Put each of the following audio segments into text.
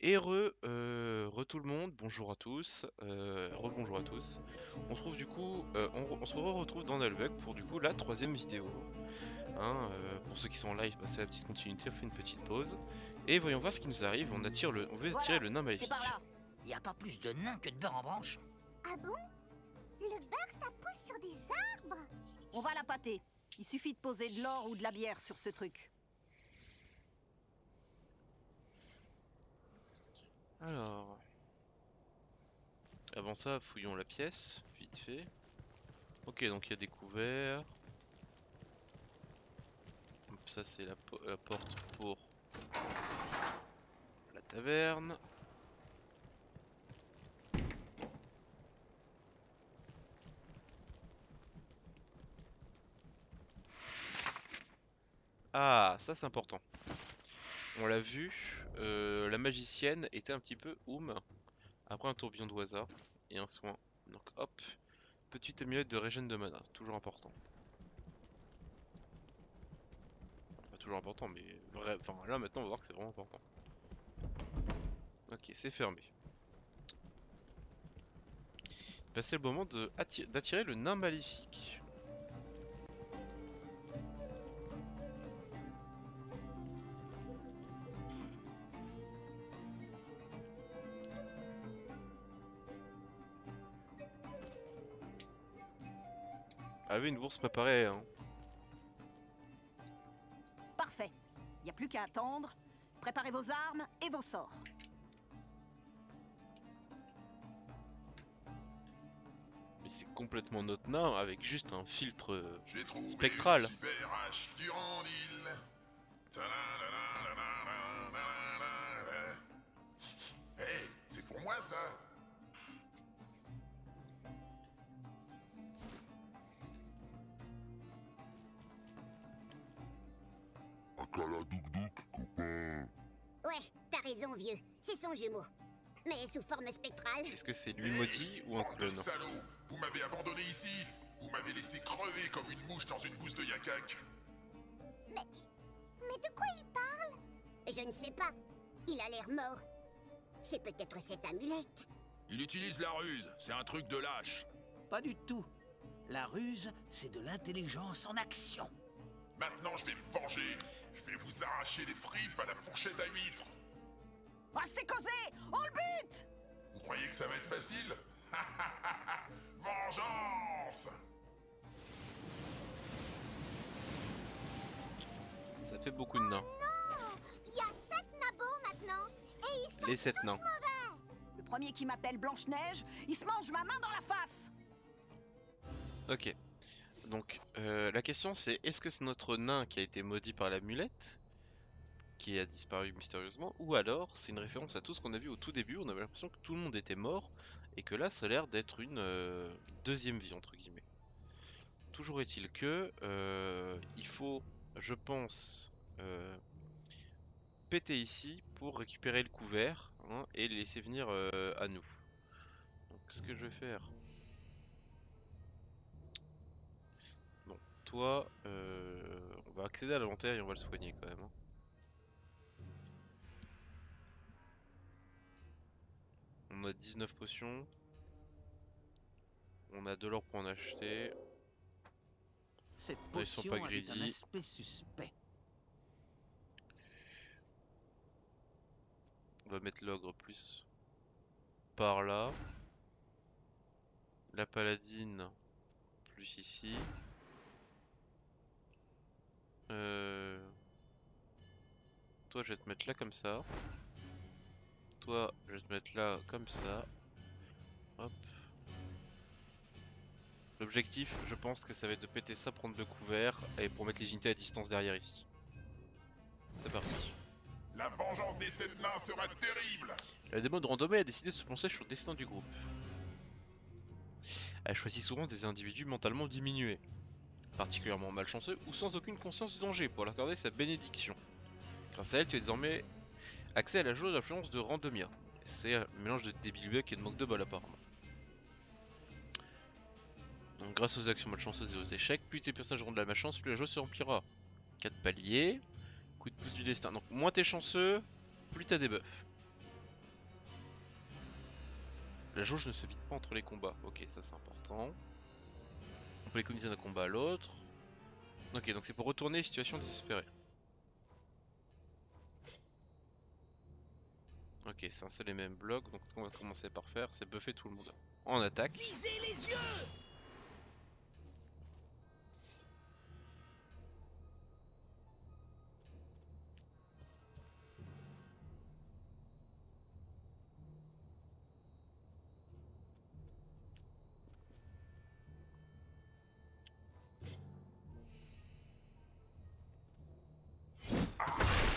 Re tout le monde, bonjour à tous, rebonjour à tous. On se trouve du coup, on se retrouve dans Nullbug pour du coup la troisième vidéo. Hein, pour ceux qui sont en live, bah, c'est la petite continuité, on fait une petite pause. Et voyons voir ce qui nous arrive, on veut tirer Voilà, le nain c'est par maléfique. là. Y a pas plus de nains que de beurre en branche. Ah bon? Le beurre, ça pousse sur des arbres? On va la pâter. Il suffit de poser de l'or ou de la bière sur ce truc. Alors, avant ça, fouillons la pièce, vite fait. Ok, donc il y a des couverts. Hop, ça c'est la porte pour la taverne. Ah, ça c'est important. On l'a vu, la magicienne était un petit peu après un tourbillon de hasard et un soin. Donc hop, petite amulette de régène de mana, toujours important. Pas toujours important, mais vrai. Enfin là maintenant on va voir que c'est vraiment important. Ok, c'est fermé. Bah, c'est le moment d'attirer le nain maléfique. Avait une bourse préparée, hein. Parfait. Il n'y a plus qu'à attendre. Préparez vos armes et vos sorts. Mais c'est complètement notre nain avec juste un filtre J'ai trouvé spectral. le super H Durandil. Hey, c'est pour moi ça. Akala Douk Douk, copain. Ouais, t'as raison, vieux. C'est son jumeau. Mais sous forme spectrale. Est-ce que c'est lui maudit ou un Bande de clone? salauds, vous m'avez abandonné ici. Vous m'avez laissé crever comme une mouche dans une bouse de yakak. Mais de quoi il parle? Je ne sais pas. Il a l'air mort. C'est peut-être cette amulette. Il utilise la ruse, c'est un truc de lâche. Pas du tout. La ruse, c'est de l'intelligence en action. Maintenant je vais me venger. Je vais vous arracher les tripes à la fourchette à huîtres. Ah, c'est causé! On le bute! Vous croyez que ça va être facile? Vengeance! Ça fait beaucoup de nains. Non! Il y a 7 nabots maintenant. Et ils sont Les 7 tous nains. mauvais. Le premier qui m'appelle Blanche-Neige, il se mange ma main dans la face! Ok. Donc la question c'est, est-ce que c'est notre nain qui a été maudit par l'amulette, qui a disparu mystérieusement, ou alors c'est une référence à tout ce qu'on a vu au tout début, on avait l'impression que tout le monde était mort, et que là ça a l'air d'être une deuxième vie entre guillemets. Toujours est-il que il faut, je pense, péter ici pour récupérer le couvert, hein, et les laisser venir à nous. Donc ce que je vais faire... Bon, toi, on va accéder à l'inventaire et on va le soigner quand même, hein. On a 19 potions. On a de l'or pour en acheter. Cette Ils sont pas potion avait un greedy. aspect suspect. On va mettre l'ogre plus par là. La paladine plus ici. Toi, je vais te mettre là comme ça. Toi, je vais te mettre là comme ça. Hop. L'objectif, je pense que ça va être de péter ça, prendre le couvert et pour mettre les unités à distance derrière ici. C'est parti. La vengeance des 7 nains sera terrible. La démon de Randomé a décidé de se pencher sur le destin du groupe. Elle choisit souvent des individus mentalement diminués, particulièrement malchanceux ou sans aucune conscience du danger pour leur accorder sa bénédiction. Grâce à elle, tu as désormais accès à la jauge d'influence de Randomia. C'est un mélange de débilbuck et de manque de bol apparemment. Donc grâce aux actions malchanceuses et aux échecs, plus tes personnages auront de la malchance, plus la jauge se remplira. 4 paliers, coup de pouce du destin. Donc moins t'es chanceux, plus t'as des buffs. La jauge ne se vide pas entre les combats. Ok, ça c'est important. On peut économiser d'un combat à l'autre. Ok, donc c'est pour retourner les situations désespérées. Ok, c'est un seul et même bloc. Donc ce qu'on va commencer par faire, c'est buffer tout le monde en attaque. Visez les yeux!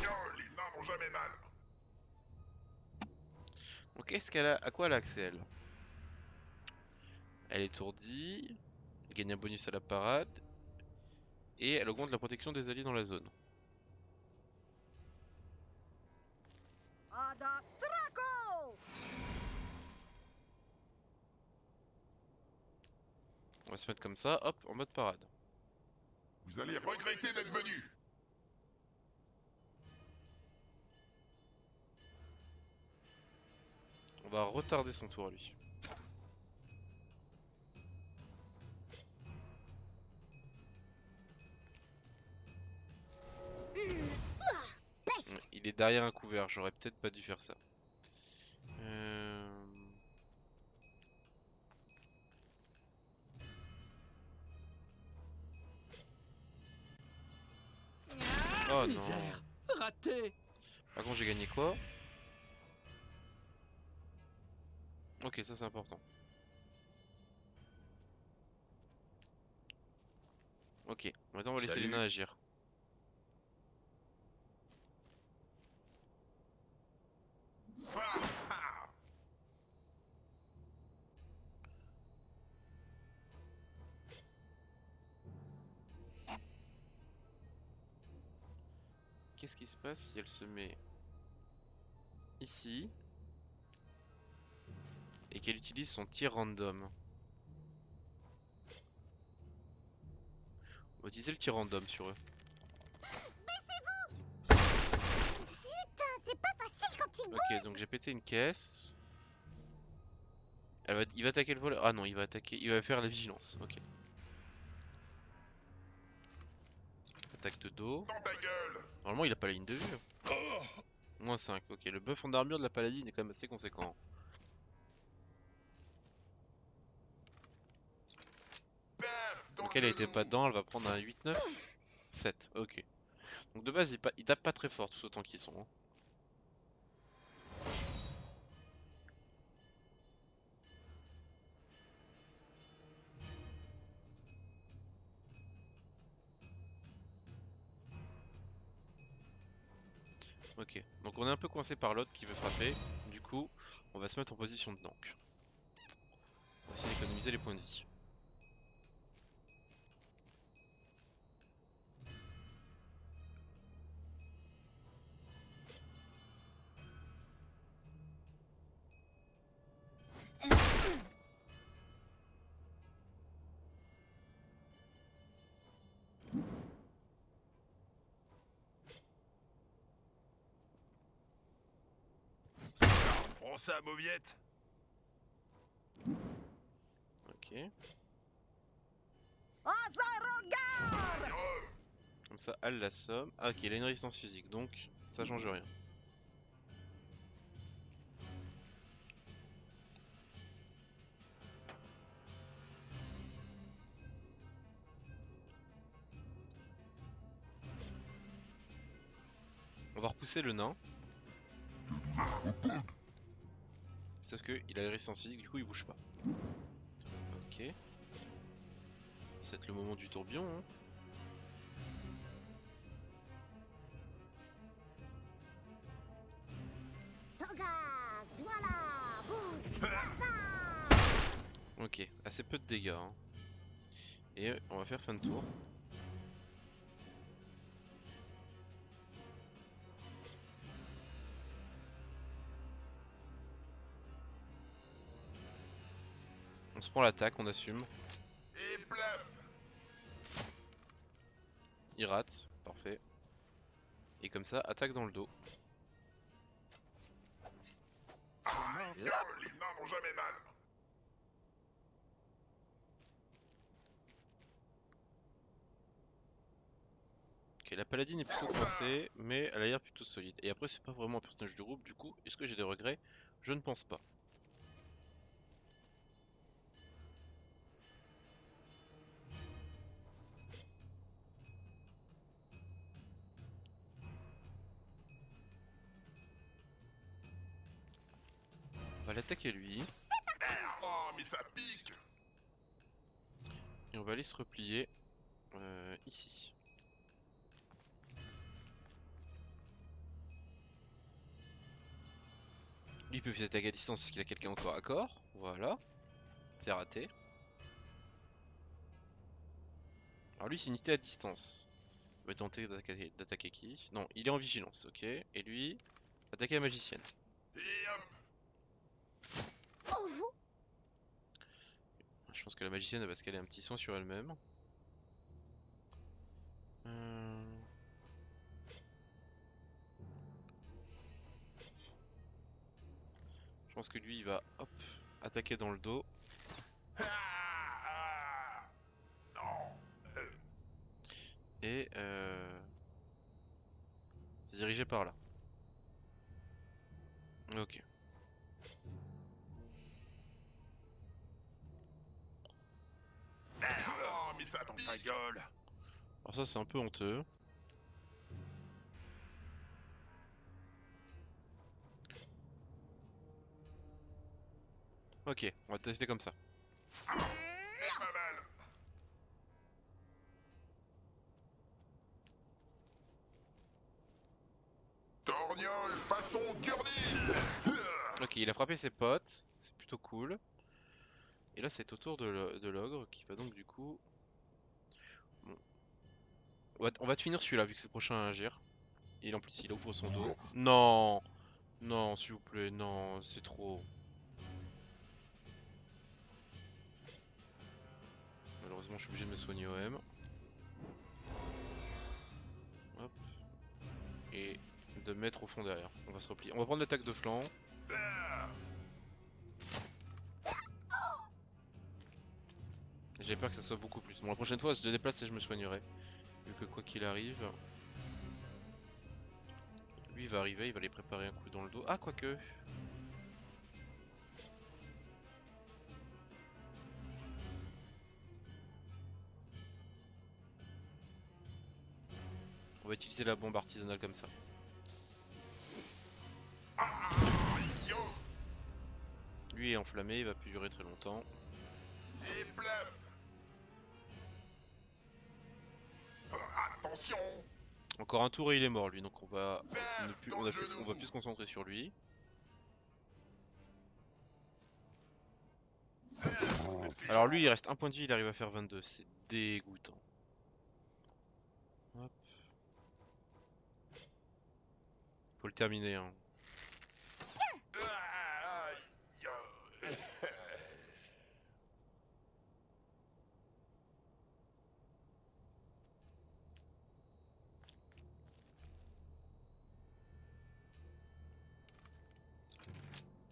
Non, les nains n'ont jamais mal. Donc est-ce qu'elle a... à quoi elle a accès elle? Elle est étourdie, elle gagne un bonus à la parade, et elle augmente la protection des alliés dans la zone. Ad Astraco! On va se mettre comme ça, hop, en mode parade. Vous allez regretter d'être venu. On va retarder son tour à lui. Peste! Il est derrière un couvert, j'aurais peut-être pas dû faire ça. Oh non. Misère! Raté! Par contre j'ai gagné quoi? Ok, ça c'est important. Ok, maintenant on va laisser les Salut. nains agir. Qu'est-ce qui se passe si elle se met ici et qu'elle utilise son tir random? On va utiliser le tir random sur eux. Putain, c'est pas facile quand il Ok, donc j'ai pété une caisse. Il va attaquer le voleur. Ah non, il va attaquer. Il va faire la vigilance. Ok. Attaque de dos. Dans ta gueule. Normalement, il a pas la ligne de vue. Moins 5. Ok, le buff en armure de la paladine est quand même assez conséquent. Paf, dans Donc le elle était genou. pas dedans, elle va prendre un 8, 9, 7. Ok. Donc de base, ils tapent pas très fort, tous autant qu'ils sont. Hein. Ok, donc on est un peu coincé par l'autre qui veut frapper. Du coup, on va se mettre en position de tank. On va essayer d'économiser les points de vie. Prends ça, mauviette. Ok. Azarogar! Comme ça, elle l'assomme. Ah ok, il a une résistance physique, donc ça change rien. On va repousser le nain. Sauf que il a une résistance physique, du coup il bouge pas. Ok. Ça va être le moment du tourbillon. Hein. Togas, voilà! Boum! Ok, assez peu de dégâts. Hein. Et on va faire fin de tour. On se prend l'attaque, on assume. Et plaf. Il rate, parfait. Et comme ça, attaque dans le dos. Non, les nains n'ont jamais mal. la paladine est plutôt coincée, mais elle a l'air plutôt solide. Et après, c'est pas vraiment un personnage du groupe, du coup, est-ce que j'ai des regrets? Je ne pense pas. On va l'attaquer lui, Oh, mais ça pique. et on va aller se replier ici. Lui il peut attaquer à distance parce qu'il a quelqu'un au corps à corps. Voilà. C'est raté. Alors lui c'est une unité à distance. Il va tenter d'attaquer qui? Non, il est en vigilance, ok. Et lui, attaquer la magicienne. Et hop. Oh, Je pense que la magicienne elle va se caler un petit soin sur elle-même. Je pense que lui il va hop attaquer dans le dos. Non. Et c'est dirigé par là. Ok. Oh, mais ça pique. Ta gueule. Alors ça c'est un peu honteux. Ok, on va tester comme ça. Pas mal. Torgnole façon Gurnil. Ok, il a frappé ses potes, c'est plutôt cool. Et là c'est au tour de l'ogre qui va donc du coup... Bon. On va te finir celui-là vu que c'est le prochain à agir. Et en plus il ouvre son dos. Non. Non s'il vous plaît, non, c'est trop. Malheureusement je suis obligé de me soigner OM. Hop. Et de me mettre au fond derrière. On va se replier. On va prendre l'attaque de flanc. J'ai peur que ça soit beaucoup plus. Bon la prochaine fois je te déplace et je me soignerai. Vu que quoi qu'il arrive... Lui il va arriver, il va les préparer un coup dans le dos. Ah quoique. On va utiliser la bombe artisanale comme ça. Yo. Lui est enflammé, il va plus durer très longtemps. Et plaf. Attention. Encore un tour et il est mort lui, donc on va Baf dans on le va plus genou. se concentrer sur lui. Alors lui il reste un point de vie, il arrive à faire 22, c'est dégoûtant. Hop. Faut le terminer hein. Aïe.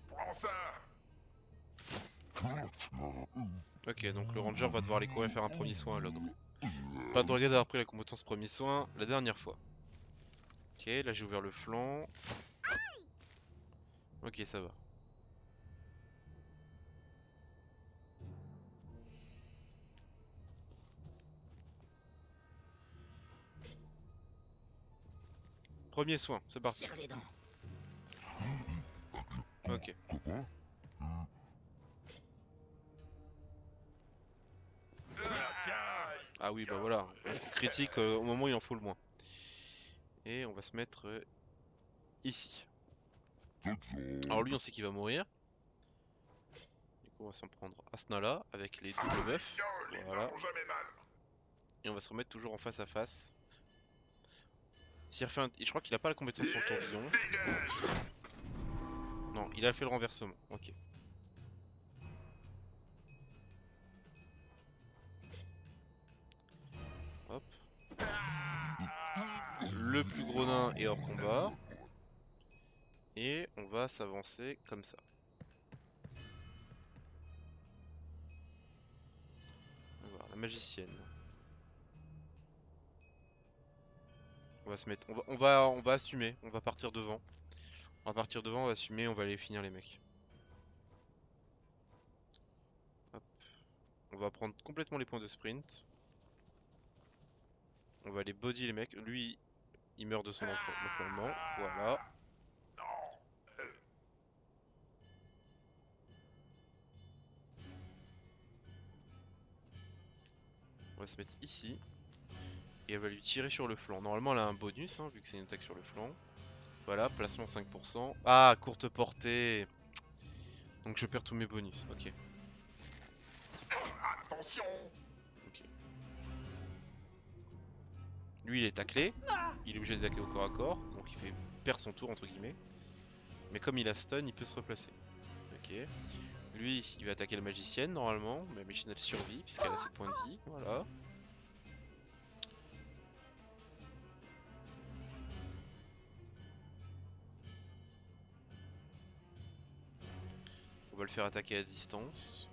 Prends ça. Ok, donc le ranger va devoir aller courir faire un premier soin à l'ogre. Pas de regret d'avoir pris la compétence premier soin la dernière fois. Ok, là j'ai ouvert le flanc. Ok, ça va. Premier soin, c'est parti. Serre les dents. Ok. Ah oui, bah voilà. Critique au moment où il en faut le moins. Et on va se mettre ici. Alors lui, on sait qu'il va mourir. Du coup, on va s'en prendre à ce là avec les doubles buffs. Les Voilà. mains font jamais mal. Et on va se remettre toujours en face à face. S'il refait un... Je crois qu'il a pas la compétence sur le tourbillon. Dégage. Non, il a fait le renversement. Ok. Hop. Le plus gros nain est hors combat. Et on va s'avancer comme ça. On va voir la magicienne. On va se mettre, on va assumer, on va partir devant. On va partir devant, on va assumer, on va aller finir les mecs. Hop. On va prendre complètement les points de sprint. On va aller body les mecs. Lui, il meurt de son enflammement. Voilà. On va se mettre ici. Et elle va lui tirer sur le flanc. Normalement elle a un bonus hein, vu que c'est une attaque sur le flanc. Voilà, placement 5%. Ah, courte portée. Donc je perds tous mes bonus, ok. Attention! Ok. Lui il est taclé. Il est obligé d'attaquer au corps à corps. Donc il perd son tour entre guillemets. Mais comme il a stun, il peut se replacer. Ok. Lui, il va attaquer la magicienne normalement. Mais la magicienne elle survit puisqu'elle a ses points de vie. Voilà. On va le faire attaquer à distance.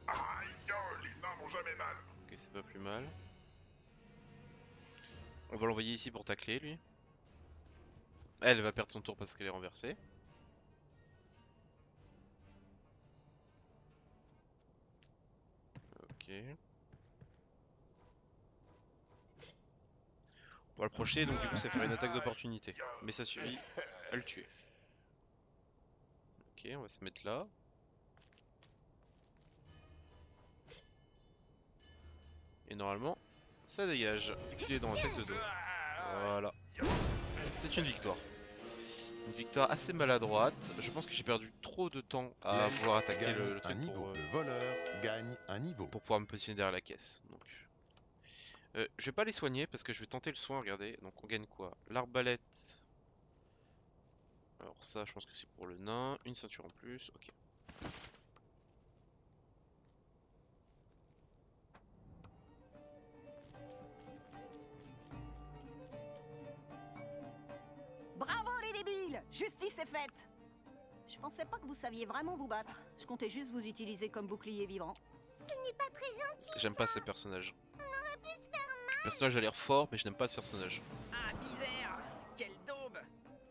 Aïe, les nains n'ont jamais mal. Ok, c'est pas plus mal. On va l'envoyer ici pour tacler lui. Elle va perdre son tour parce qu'elle est renversée. Ok. On va le projeter donc du coup ça fait une attaque d'opportunité. Mais ça suffit à le tuer. Ok, on va se mettre là. Et normalement, ça dégage. Vu qu'il est dans la tête de dos. Voilà. C'est une victoire. Une victoire assez maladroite. Je pense que j'ai perdu trop de temps à pouvoir attaquer le truc pour, Le voleur gagne un niveau. pour pouvoir me positionner derrière la caisse. Donc, je vais pas les soigner parce que je vais tenter le soin. Regardez. Donc on gagne quoi? L'arbalète. Alors ça, je pense que c'est pour le nain. Une ceinture en plus. Ok. Bravo les débiles! Justice est faite! Je pensais pas que vous saviez vraiment vous battre. Je comptais juste vous utiliser comme bouclier vivant. Ce n'est pas très gentil. J'aime pas ces personnages. On aurait pu se faire mal. Le personnage a l'air fort, mais je n'aime pas ce personnage. Ah, misère! Quelle daube!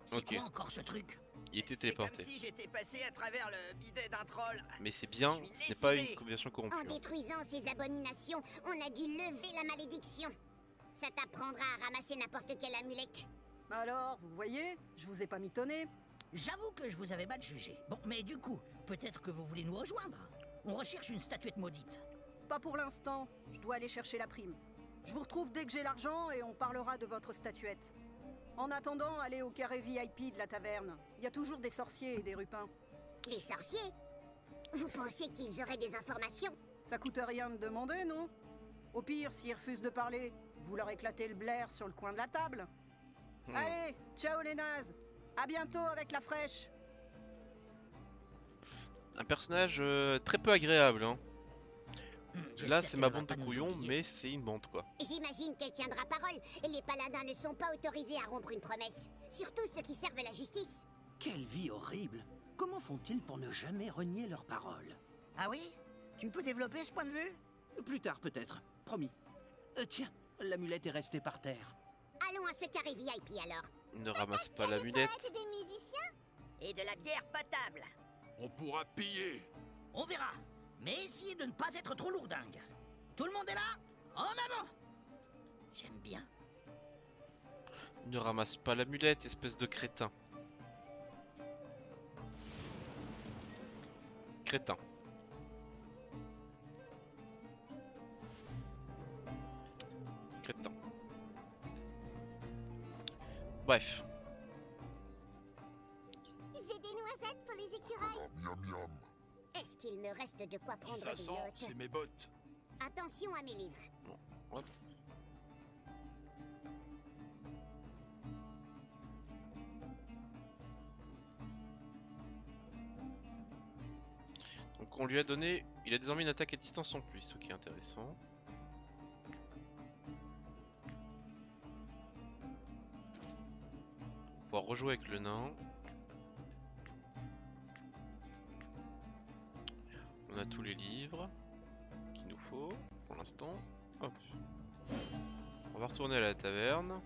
C'est Ok. quoi encore ce truc? Il était C'est comme téléporté. si j'étais passé à travers le bidet d'un troll. Mais c'est bien, Je suis ce n'est pas lessivé. une combinaison corrompue. En hein. détruisant ces abominations, on a dû lever la malédiction. Ça t'apprendra à ramasser n'importe quelle amulette. Alors, vous voyez, je vous ai pas mitonné. J'avoue que je vous avais mal jugé. Bon, mais du coup, peut-être que vous voulez nous rejoindre. On recherche une statuette maudite. Pas pour l'instant, je dois aller chercher la prime. Je vous retrouve dès que j'ai l'argent et on parlera de votre statuette. En attendant, allez au carré VIP de la taverne. Il y a toujours des sorciers et des rupins. Les sorciers? Vous pensez qu'ils auraient des informations? Ça coûte rien de demander, non? Au pire, s'ils refusent de parler, vous leur éclatez le blaire sur le coin de la table. Allez, ciao les nazes! À bientôt avec la fraîche! Un personnage très peu agréable. Hein. Là, J'espère c'est qu'elle ma va bande de pas nous couillons, oublier. mais c'est une bande quoi. J'imagine qu'elle tiendra parole, et les paladins ne sont pas autorisés à rompre une promesse. Surtout ceux qui servent la justice. Quelle vie horrible! Comment font-ils pour ne jamais renier leurs paroles? Ah oui? Tu peux développer ce point de vue? Plus tard peut-être, promis. Tiens, l'amulette est restée par terre. Allons à ce carré VIP alors. Ne ramasse pas l'amulette. Des musiciens? Et de la bière potable. On pourra piller. On verra. Mais essayez de ne pas être trop lourdingue. Tout le monde est là? En avant! J'aime bien. Ne ramasse pas l'amulette, espèce de crétin. Crétin. Crétin. Bref. J'ai des noisettes pour les écureuils. Miam miam. Est-ce qu'il me reste de quoi prendre Ça des sent, notes? c'est mes bottes. Attention à mes livres. Hop. Donc on lui a donné, il a désormais une attaque à distance en plus, ce qui est intéressant. On va pouvoir rejouer avec le nain. On a tous les livres. l'instant. Hop. On va retourner à la taverne.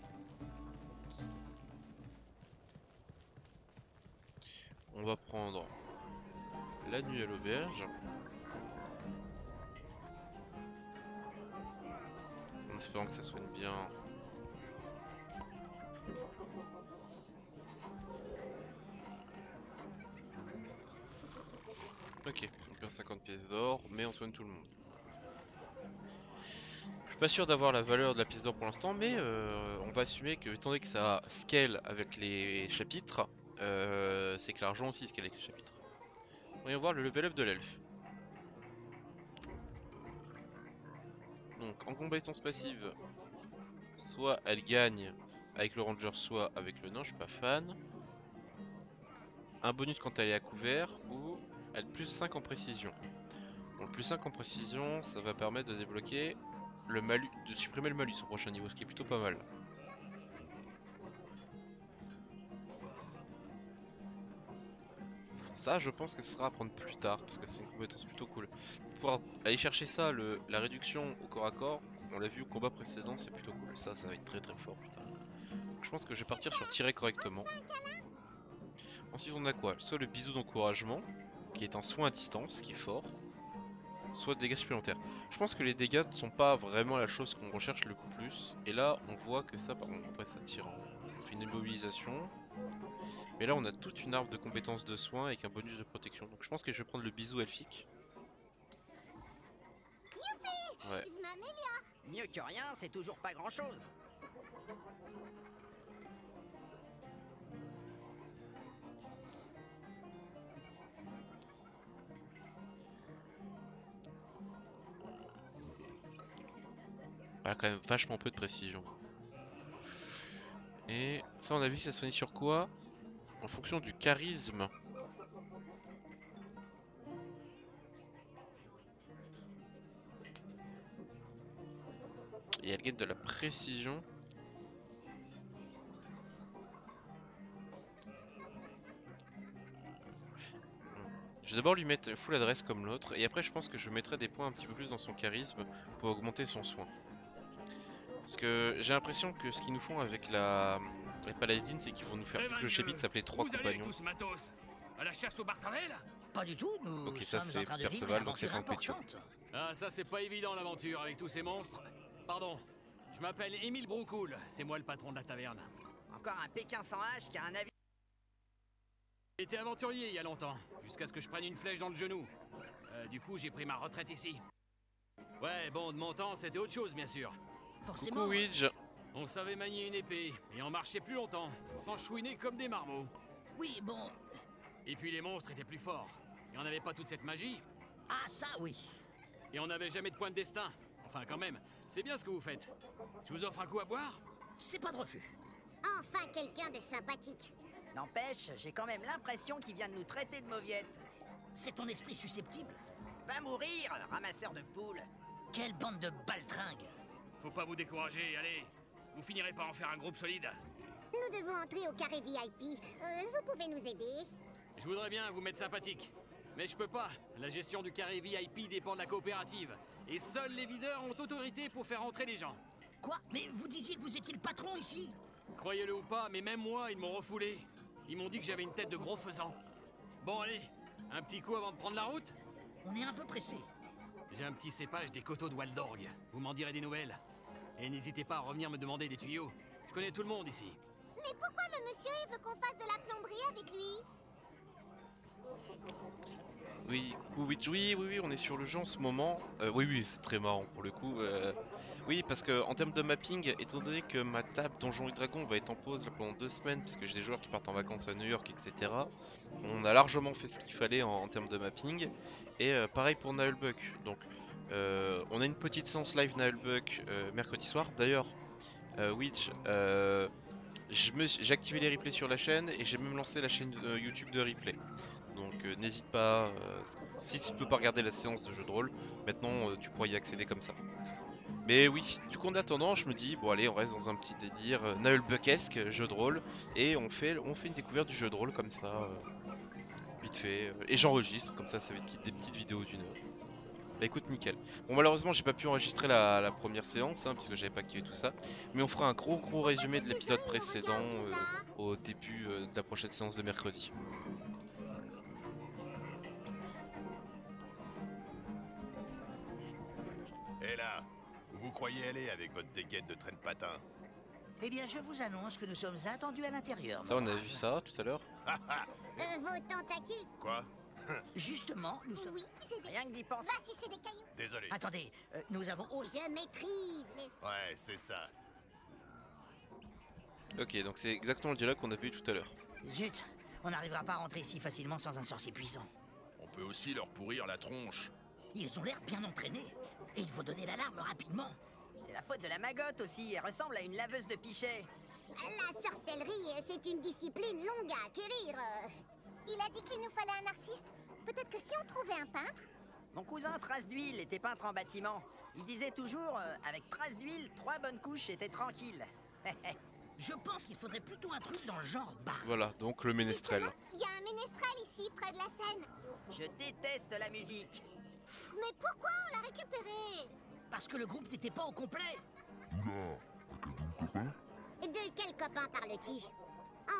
On va prendre la nuit à l'auberge. En espérant que ça soigne bien. Ok, on perd 50 pièces d'or, mais on soigne tout le monde. Je suis pas sûr d'avoir la valeur de la pièce d'or pour l'instant, mais on va assumer que, étant donné que ça scale avec les chapitres, c'est que l'argent aussi scale avec les chapitres. Voyons voir le level up de l'elfe. Donc en compétence passive, soit elle gagne avec le ranger, soit avec le nain, je suis pas fan. Un bonus quand elle est à couvert, ou elle plus 5 en précision. Donc plus 5 en précision, ça va permettre de débloquer le malus, de supprimer le malus au prochain niveau, ce qui est plutôt pas mal. Ça, je pense que ce sera à prendre plus tard, parce que c'est une compétence plutôt cool. Pouvoir aller chercher ça, la réduction au corps à corps, on l'a vu au combat précédent, c'est plutôt cool. Ça va être très très fort plus tard. Donc, je pense que je vais partir sur tirer correctement. Ensuite on a quoi? Soit le bisou d'encouragement, qui est un soin à distance, qui est fort. Soit dégâts supplémentaires. Je pense que les dégâts ne sont pas vraiment la chose qu'on recherche le plus. Et là on voit que ça, par contre, après ça tire, ça fait une immobilisation. Mais là on a toute une arbre de compétences de soins avec un bonus de protection. Donc je pense que je vais prendre le bisou elfique. Ouais. Je m'améliore. Mieux que rien, c'est toujours pas grand-chose. Voilà, quand même vachement peu de précision. Et ça on a vu que ça se finit sur quoi? En fonction du charisme. Et elle gagne de la précision. Je vais d'abord lui mettre full adresse comme l'autre. Et après je pense que je mettrai des points un petit peu plus dans son charisme pour augmenter son soin. Parce que j'ai l'impression que ce qu'ils nous font avec les paladines, c'est qu'ils vont nous faire tout le chapitre s'appeler 3 compagnons. À la chasse au Bartravel? Pas du tout, nous Ok, ça, sommes c'est en train de vivre une Perceval, donc c'est aventure un pétio. importante. Ah, ça c'est pas évident l'aventure avec tous ces monstres. Pardon, je m'appelle Émile Broucoul, c'est moi le patron de la taverne. Encore un Pékin sans hache qui a un avis. J'étais aventurier il y a longtemps, jusqu'à ce que je prenne une flèche dans le genou. Du coup, j'ai pris ma retraite ici. Ouais, bon, de mon temps, c'était autre chose, bien sûr. Forcément. Coucou Widge. On savait manier une épée, et on marchait plus longtemps, sans chouiner comme des marmots. Oui, bon. Et puis les monstres étaient plus forts, et on n'avait pas toute cette magie, Ah, ça, oui. et on n'avait jamais de point de destin. Enfin, quand même, c'est bien ce que vous faites. Je vous offre un coup à boire? C'est pas de refus. Enfin quelqu'un de sympathique. N'empêche, j'ai quand même l'impression qu'il vient de nous traiter de mauviettes. C'est ton esprit susceptible? Va mourir, ramasseur de poules. Quelle bande de baltringues. Faut pas vous décourager, allez. Vous finirez par en faire un groupe solide. Nous devons entrer au carré VIP. Vous pouvez nous aider? Je voudrais bien vous mettre sympathique, mais je peux pas. La gestion du carré VIP dépend de la coopérative. Et seuls les videurs ont autorité pour faire entrer les gens. Quoi? Mais vous disiez que vous étiez le patron ici? Croyez-le ou pas, mais même moi, ils m'ont refoulé. Ils m'ont dit que j'avais une tête de gros faisan. Bon allez, un petit coup avant de prendre la route? On est un peu pressé. J'ai un petit cépage des coteaux de Waldorg. Vous m'en direz des nouvelles. Et n'hésitez pas à revenir me demander des tuyaux. Je connais tout le monde ici. Mais pourquoi le monsieur il veut qu'on fasse de la plomberie avec lui? Oui, coucou Widge. Oui, on est sur le jeu en ce moment. Oui, c'est très marrant pour le coup. Oui, parce que en termes de mapping, étant donné que ma table Donjons et Dragons va être en pause là, pendant 2 semaines, parce que j'ai des joueurs qui partent en vacances à New York, etc. On a largement fait ce qu'il fallait en termes de mapping. Et pareil pour Nullbuck. Donc, on a une petite séance live Nullbuck mercredi soir. D'ailleurs, Widge, j'ai activé les replays sur la chaîne et j'ai même lancé la chaîne YouTube de replay. Donc n'hésite pas, si tu peux pas regarder la séance de jeu de rôle, maintenant tu pourras y accéder comme ça. Mais oui, du coup en attendant je me dis, bon allez on reste dans un petit délire Nullbuckesque, jeu de rôle, et on fait une découverte du jeu de rôle comme ça, vite fait, et j'enregistre, comme ça va être des petites vidéos d'1 heure. Bah écoute, nickel. Bon, malheureusement, j'ai pas pu enregistrer la première séance, hein, parce que j'avais pas activé tout ça. Mais on fera un gros résumé de l'épisode précédent au début de la prochaine séance de mercredi. Et là, où vous croyez aller avec votre dégaine de train de patin? Eh bien, je vous annonce que nous sommes attendus à l'intérieur. Ça, on a vu ça tout à l'heure. Vos tentacules. Quoi? Justement, nous sommes... Oui, c'est des... Rien que d'y penser. Va si c'est des cailloux. Désolé. Attendez, nous avons aussi... Je maîtrise les... Ouais, c'est ça. Ok, donc c'est exactement le dialogue qu'on a vu tout à l'heure. Zut, on n'arrivera pas à rentrer si facilement sans un sorcier puissant. On peut aussi leur pourrir la tronche. Ils ont l'air bien entraînés. Et il faut donner l'alarme rapidement. C'est la faute de la magotte aussi, elle ressemble à une laveuse de pichets. La sorcellerie, c'est une discipline longue à acquérir. Il a dit qu'il nous fallait un artiste. Peut-être que si on trouvait un peintre... Mon cousin Trace d'Huile était peintre en bâtiment. Il disait toujours, avec Trace d'Huile, 3 bonnes couches étaient tranquilles. Je pense qu'il faudrait plutôt un truc dans le genre bar. Voilà, donc le ménestrel. Il y a un ménestrel ici, près de la Seine. Je déteste la musique. Mais pourquoi on l'a récupéré? Parce que le groupe n'était pas au complet. Oula, un cadeau de copain? De quel copain parles-tu?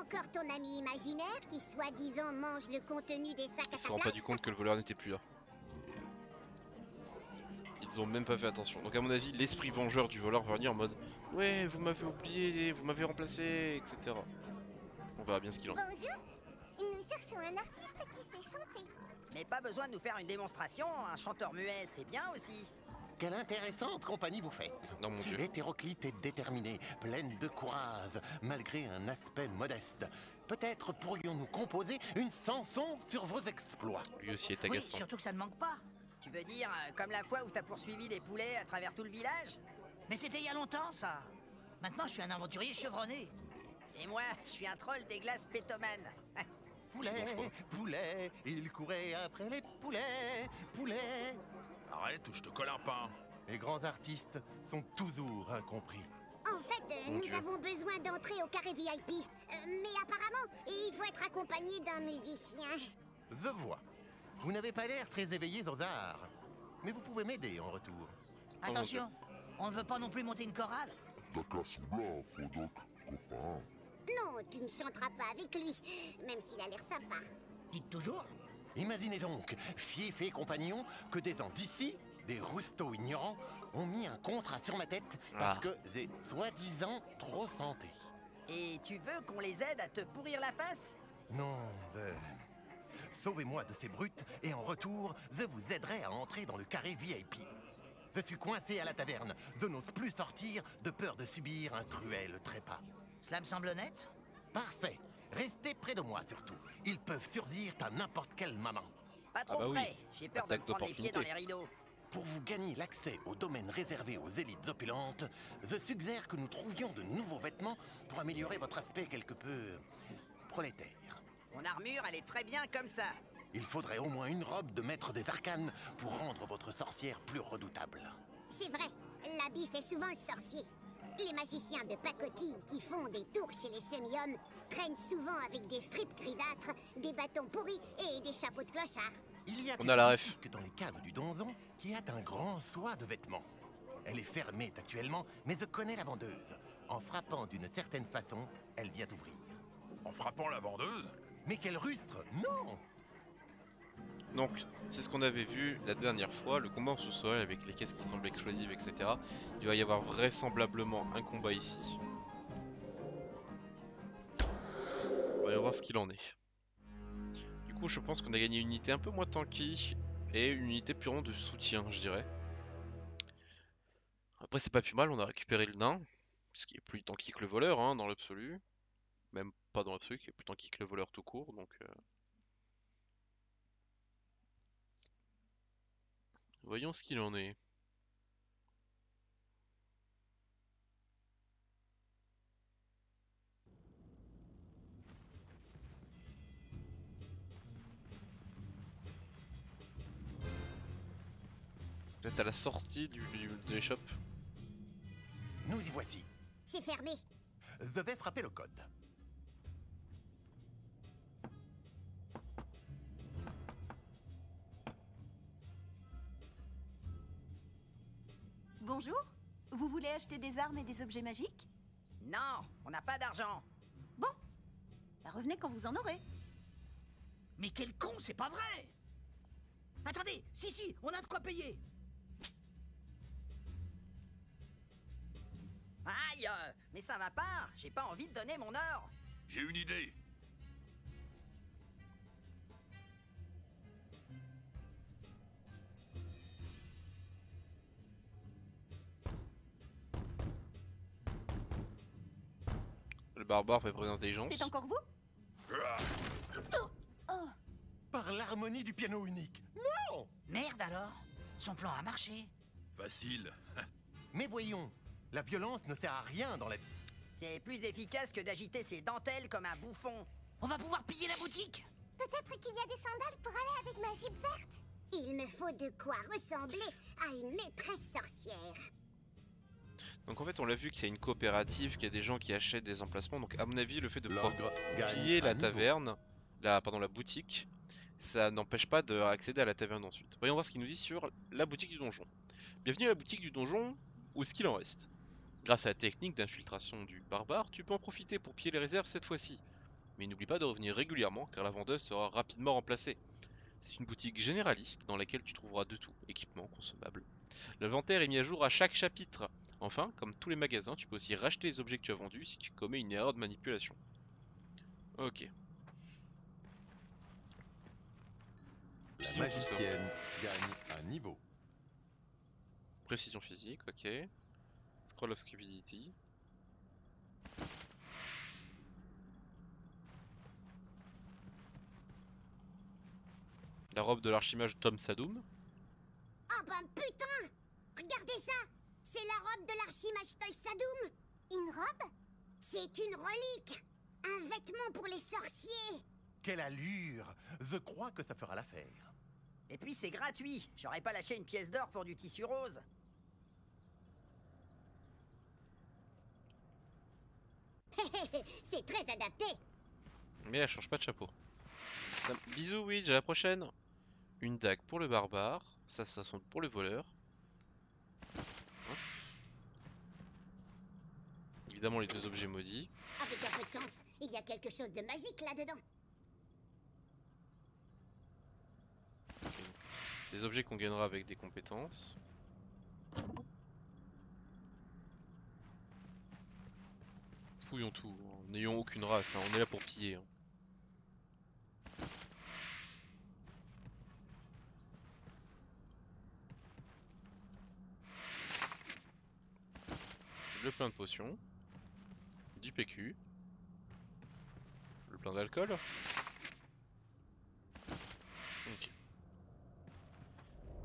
Encore ton ami imaginaire qui soi-disant mange le contenu des sacs à Ils se ta sont pas place? rendu compte que le voleur n'était plus là. Ils ont même pas fait attention. Donc à mon avis, l'esprit vengeur du voleur va venir en mode ouais, vous m'avez oublié, vous m'avez remplacé, etc. On verra bien ce qu'il en est. Bonjour, nous cherchons un artiste qui sait chanter. Mais pas besoin de nous faire une démonstration, un chanteur muet, c'est bien aussi. Quelle intéressante compagnie vous faites. Non, mon Dieu. Hétéroclite et déterminée, pleine de courage, malgré un aspect modeste. Peut-être pourrions-nous composer une chanson sur vos exploits. Lui aussi est Oui, agaçant. surtout que ça ne manque pas. Tu veux dire, comme la fois où t'as poursuivi des poulets à travers tout le village? Mais c'était il y a longtemps, ça. Maintenant, je suis un aventurier chevronné. Et moi, je suis un troll des glaces pétomane. Poulet, poulet, il courait après les poulets, poulet. Arrête ou je te colle un pain. Les grands artistes sont toujours incompris. En fait, Mon nous Dieu. avons besoin d'entrer au carré VIP. Mais apparemment, il faut être accompagné d'un musicien. Je vois. Vous n'avez pas l'air très éveillé aux arts. Mais vous pouvez m'aider en retour. Attention, on ne veut pas non plus monter une chorale. T'as qu'à semblant, Fodoc, copain. Non, tu ne chanteras pas avec lui, même s'il a l'air sympa. Dites toujours. Imaginez donc, fief et compagnons, que des gens d'ici, des roustos ignorants, ont mis un contrat sur ma tête parce que j'ai soi-disant trop santé. Et tu veux qu'on les aide à te pourrir la face? Non, sauvez-moi de ces brutes et en retour, je vous aiderai à entrer dans le carré VIP. Je suis coincé à la taverne. Je n'ose plus sortir de peur de subir un cruel trépas. Cela me semble honnête. Parfait. Restez près de moi surtout. Ils peuvent surgir à n'importe quel moment. Pas trop bah oui. près, j'ai peur de me Attaque prendre les pieds dans d'opportunité. les rideaux. Pour vous gagner l'accès au domaine réservé aux élites opulentes, je suggère que nous trouvions de nouveaux vêtements pour améliorer votre aspect quelque peu prolétaire. Mon armure, elle est très bien comme ça. Il faudrait au moins une robe de maître des arcanes pour rendre votre sorcière plus redoutable. C'est vrai, l'habit fait souvent le sorcier. Les magiciens de pacotille qui font des tours chez les semi-hommes traînent souvent avec des fripes grisâtres, des bâtons pourris et des chapeaux de clochard. Il y a On une a la ref. boutique dans les caves du donjon qui a un grand choix de vêtements. Elle est fermée actuellement, mais je connais la vendeuse. En frappant d'une certaine façon, elle vient ouvrir. En frappant la vendeuse? Mais quel rustre! Non! Donc, c'est ce qu'on avait vu la dernière fois, le combat en sous-sol avec les caisses qui semblent explosives, etc. Il va y avoir vraisemblablement un combat ici. On va y voir ce qu'il en est. Du coup, je pense qu'on a gagné une unité un peu moins tanky et une unité purement de soutien, je dirais. Après, c'est pas plus mal, on a récupéré le nain, ce qui est plus tanky que le voleur, hein, dans l'absolu. Même pas dans l'absolu, qui est plus tanky que le voleur tout court, donc... Voyons ce qu'il en est. Peut-être à la sortie de l'échoppe. Nous y voici. C'est fermé. Je vais frapper le code. Bonjour. Vous voulez acheter des armes et des objets magiques? Non, on n'a pas d'argent. Bon. Bah revenez quand vous en aurez. Mais quel con, c'est pas vrai! Attendez, si, on a de quoi payer! Aïe, mais ça va pas. J'ai pas envie de donner mon or. J'ai une idée. Le barbare fait preuve d'intelligence. C'est encore vous? Par l'harmonie du piano unique. Non! Merde alors! Son plan a marché. Facile. Mais voyons, la violence ne sert à rien dans la vie. C'est plus efficace que d'agiter ses dentelles comme un bouffon. On va pouvoir piller la boutique! Peut-être qu'il y a des sandales pour aller avec ma jupe verte. Il me faut de quoi ressembler à une maîtresse sorcière. Donc en fait on l'a vu qu'il y a une coopérative, qu'il y a des gens qui achètent des emplacements. Donc à mon avis le fait de pouvoir L'ogre gagne piller un la niveau. taverne, la boutique, ça n'empêche pas d'accéder à la taverne ensuite. Voyons voir ce qu'il nous dit sur la boutique du donjon. Bienvenue à la boutique du donjon, où est-ce qu'il en reste? Grâce à la technique d'infiltration du barbare, tu peux en profiter pour piller les réserves cette fois-ci. Mais n'oublie pas de revenir régulièrement car la vendeuse sera rapidement remplacée. C'est une boutique généraliste dans laquelle tu trouveras de tout, équipements, consommables. L'inventaire est mis à jour à chaque chapitre. Enfin, comme tous les magasins, tu peux aussi racheter les objets que tu as vendus si tu commets une erreur de manipulation. Ok. La magicienne gagne un niveau. Précision physique, ok. Scroll of Stupidity. La robe de l'archimage Tom Sadoum. Oh ben putain! Regardez ça! C'est la robe de l'archimage Tolsadoum! Une robe? C'est une relique! Un vêtement pour les sorciers! Quelle allure! Je crois que ça fera l'affaire. Et puis c'est gratuit. J'aurais pas lâché une pièce d'or pour du tissu rose. C'est très adapté! Mais elle change pas de chapeau. Bisous Widge, à la prochaine. Une dague pour le barbare. Ça sont pour le voleur. Hein, évidemment les deux objets maudits. Avec un peu de chance, il y a quelque chose de magique là-dedans. Des objets qu'on gagnera avec des compétences. Fouillons tout, hein. N'ayons aucune race, hein. On est là pour piller. Hein. Le plein de potions. Du PQ. Le plein d'alcool. Ok.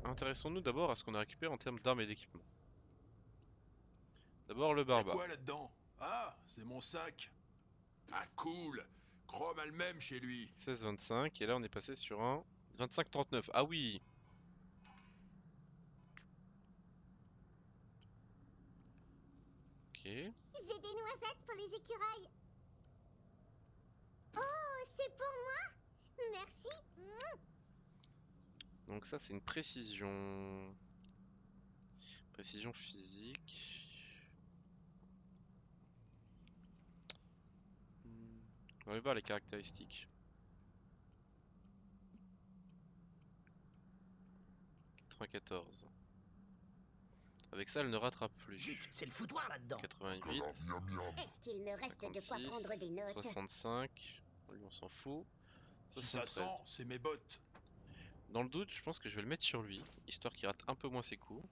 Intéressons-nous d'abord à ce qu'on a récupéré en termes d'armes et d'équipements. D'abord le barbare. Quoi là-dedans? Ah, c'est mon sac. Ah cool. Chrome a le même chez lui. 16-25 et là on est passé sur un 25-39. Ah oui. Ok. J'ai des noisettes pour les écureuils. Oh, c'est pour moi? Merci. Donc ça c'est une précision. Précision physique. On va voir les caractéristiques. 94. Avec ça elle ne rattrape plus. Zut, c'est le foutoir là-dedans. 88. Est-ce qu'il me reste de quoi 56, prendre des notes? 65. Lui on s'en fout. Si ça 73. sent, c'est mes bottes. Dans le doute, je pense que je vais le mettre sur lui, histoire qu'il rate un peu moins ses coups.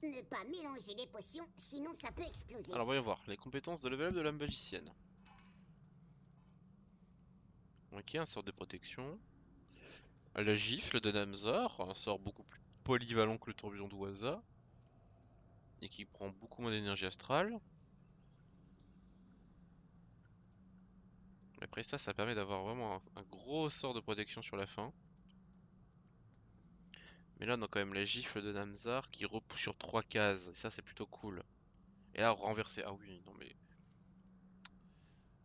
Ne pas mélanger les potions, sinon ça peut exploser. Alors voyons voir, les compétences de level up de la magicienne. Ok, un sort de protection. La gifle de Namzar, un sort beaucoup plus polyvalent que le tourbillon d'Oisa. Et qui prend beaucoup moins d'énergie astrale. Après ça permet d'avoir vraiment un gros sort de protection sur la fin. Mais là on a quand même la gifle de Namzar qui repousse sur 3 cases, et ça c'est plutôt cool. Et là renverser, ah oui non mais...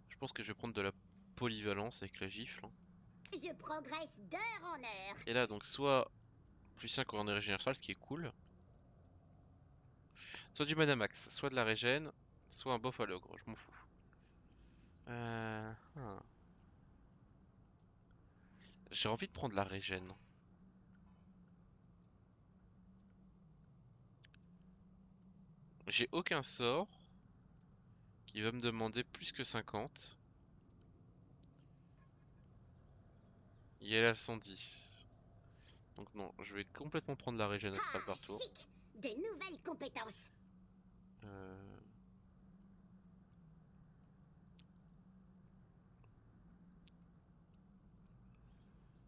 Je pense que je vais prendre de la polyvalence avec la gifle. Hein. Je progresse d'heure en heure. Et là donc soit plus 5 en énergie générale, ce qui est cool. Soit du mana max, soit de la régène, soit un buff à l'ogre, je m'en fous. J'ai envie de prendre la régène. J'ai aucun sort qui va me demander plus que 50. Il est à 110. Donc non, je vais complètement prendre la régène astrale par tour. Chic. De nouvelles compétences.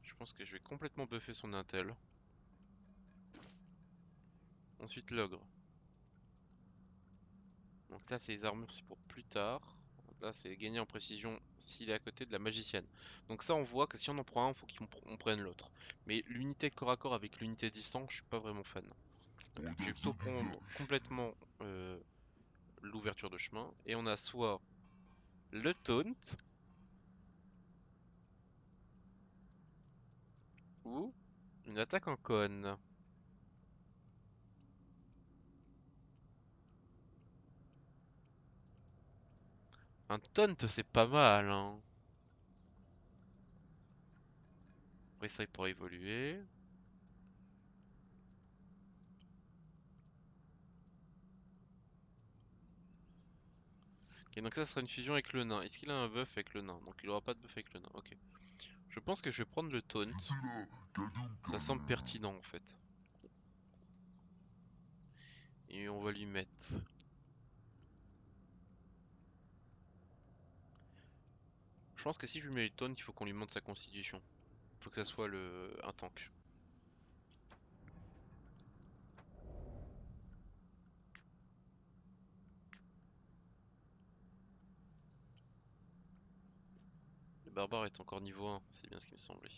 Je pense que je vais complètement buffer son intel. Ensuite l'ogre. Donc ça c'est les armures, c'est pour plus tard. Là c'est gagner en précision s'il est à côté de la magicienne. Donc ça on voit que si on en prend un, il faut qu'on prenne l'autre. Mais l'unité corps à corps avec l'unité distance, je suis pas vraiment fan. Donc, je vais plutôt prendre complètement l'ouverture de chemin. Et on a soit le taunt ou une attaque en cône. Un taunt c'est pas mal hein. Après ça il pourra évoluer. Ok donc ça sera une fusion avec le nain. Est-ce qu'il a un buff avec le nain? Donc il aura pas de buff avec le nain, ok. Je pense que je vais prendre le taunt. Ça semble pertinent en fait. Et on va lui mettre... Je pense que si je lui mets le taunt, il faut qu'on lui monte sa constitution. Il faut que ça soit un tank. Le barbare est encore niveau 1, c'est bien ce qui me semblait.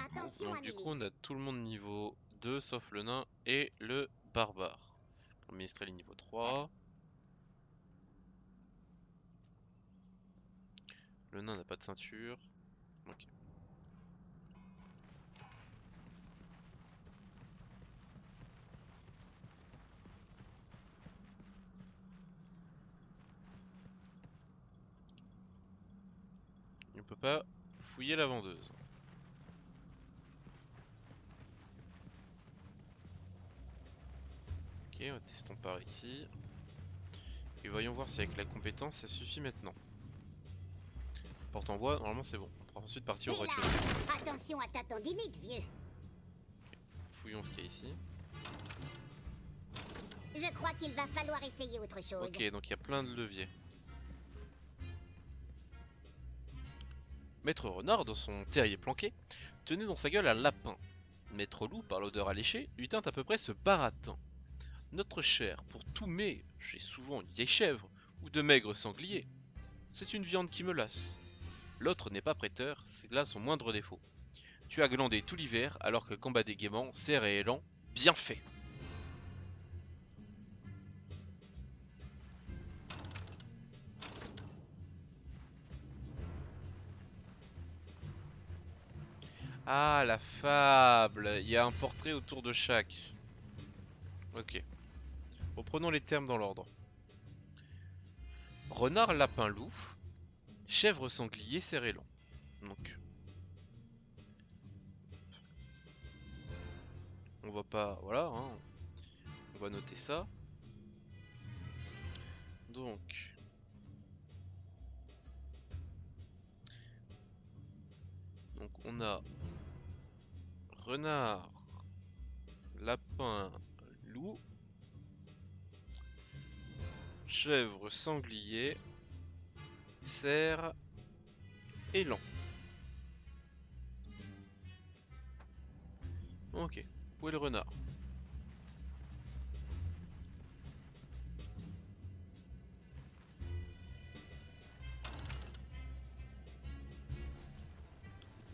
Donc du coup on a tout le monde niveau 2 sauf le nain et le barbare. Le ministre est niveau 3. Le nain n'a pas de ceinture. Ok. On peut pas fouiller la vendeuse. Ok, testons par ici. Et voyons voir si avec la compétence ça suffit maintenant. Porte en bois, normalement c'est bon. On pourra ensuite partir au rez-de-chaussée. Attention à ta tendinite, vieux. Okay. Fouillons ce qu'il y a ici. Je crois qu'il va falloir essayer autre chose. Ok, donc il y a plein de leviers. Maître Renard, dans son terrier planqué, tenait dans sa gueule un lapin. Maître Loup, par l'odeur alléchée, lui tint à peu près ce baratin. Notre chair, pour tout mets, j'ai souvent une vieille chèvre, ou de maigres sangliers. C'est une viande qui me lasse. L'autre n'est pas prêteur, c'est là son moindre défaut. Tu as glandé tout l'hiver, alors que combattre gaiement, c'est réellement bien fait. Ah, la fable. Il y a un portrait autour de chaque. Ok. Reprenons les termes dans l'ordre. Renard, lapin, loup. Chèvre, sanglier, cerf-élan. Donc. On va pas... Voilà, hein. On va noter ça. Donc... on a... Renard, lapin, loup, chèvre, sanglier, cerf, élan. Ok, où est le renard?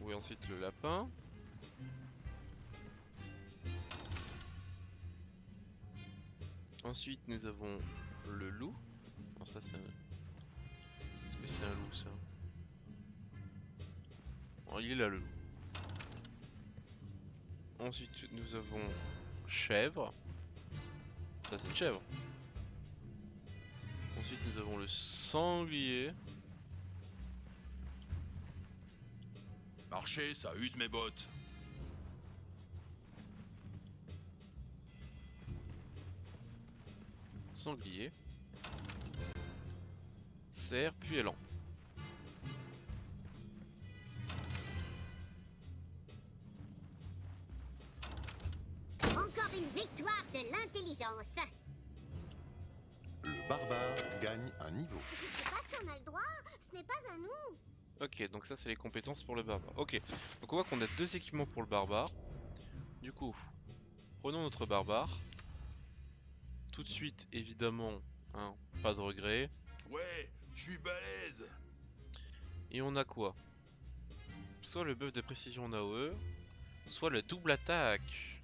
Où est ensuite le lapin? Ensuite nous avons le loup. Non ça c'est un... Est-ce que c'est un loup ça? Oh, il est là le loup. Ensuite nous avons chèvre. Ça c'est une chèvre. Ensuite nous avons le sanglier. Marcher, ça use mes bottes. Sanglier. Cerf, puis élan. Encore une victoire de l'intelligence. Le barbare gagne un niveau. Je sais pas si on a le droit, ce n'est pas à nous. Ok, donc ça c'est les compétences pour le barbare. Ok, donc on voit qu'on a 2 équipements pour le barbare. Du coup, prenons notre barbare. Tout de suite, évidemment, hein, pas de regret. Ouais, je suis balèze. Et on a quoi? Soit le buff de précision en AOE, soit le double attaque.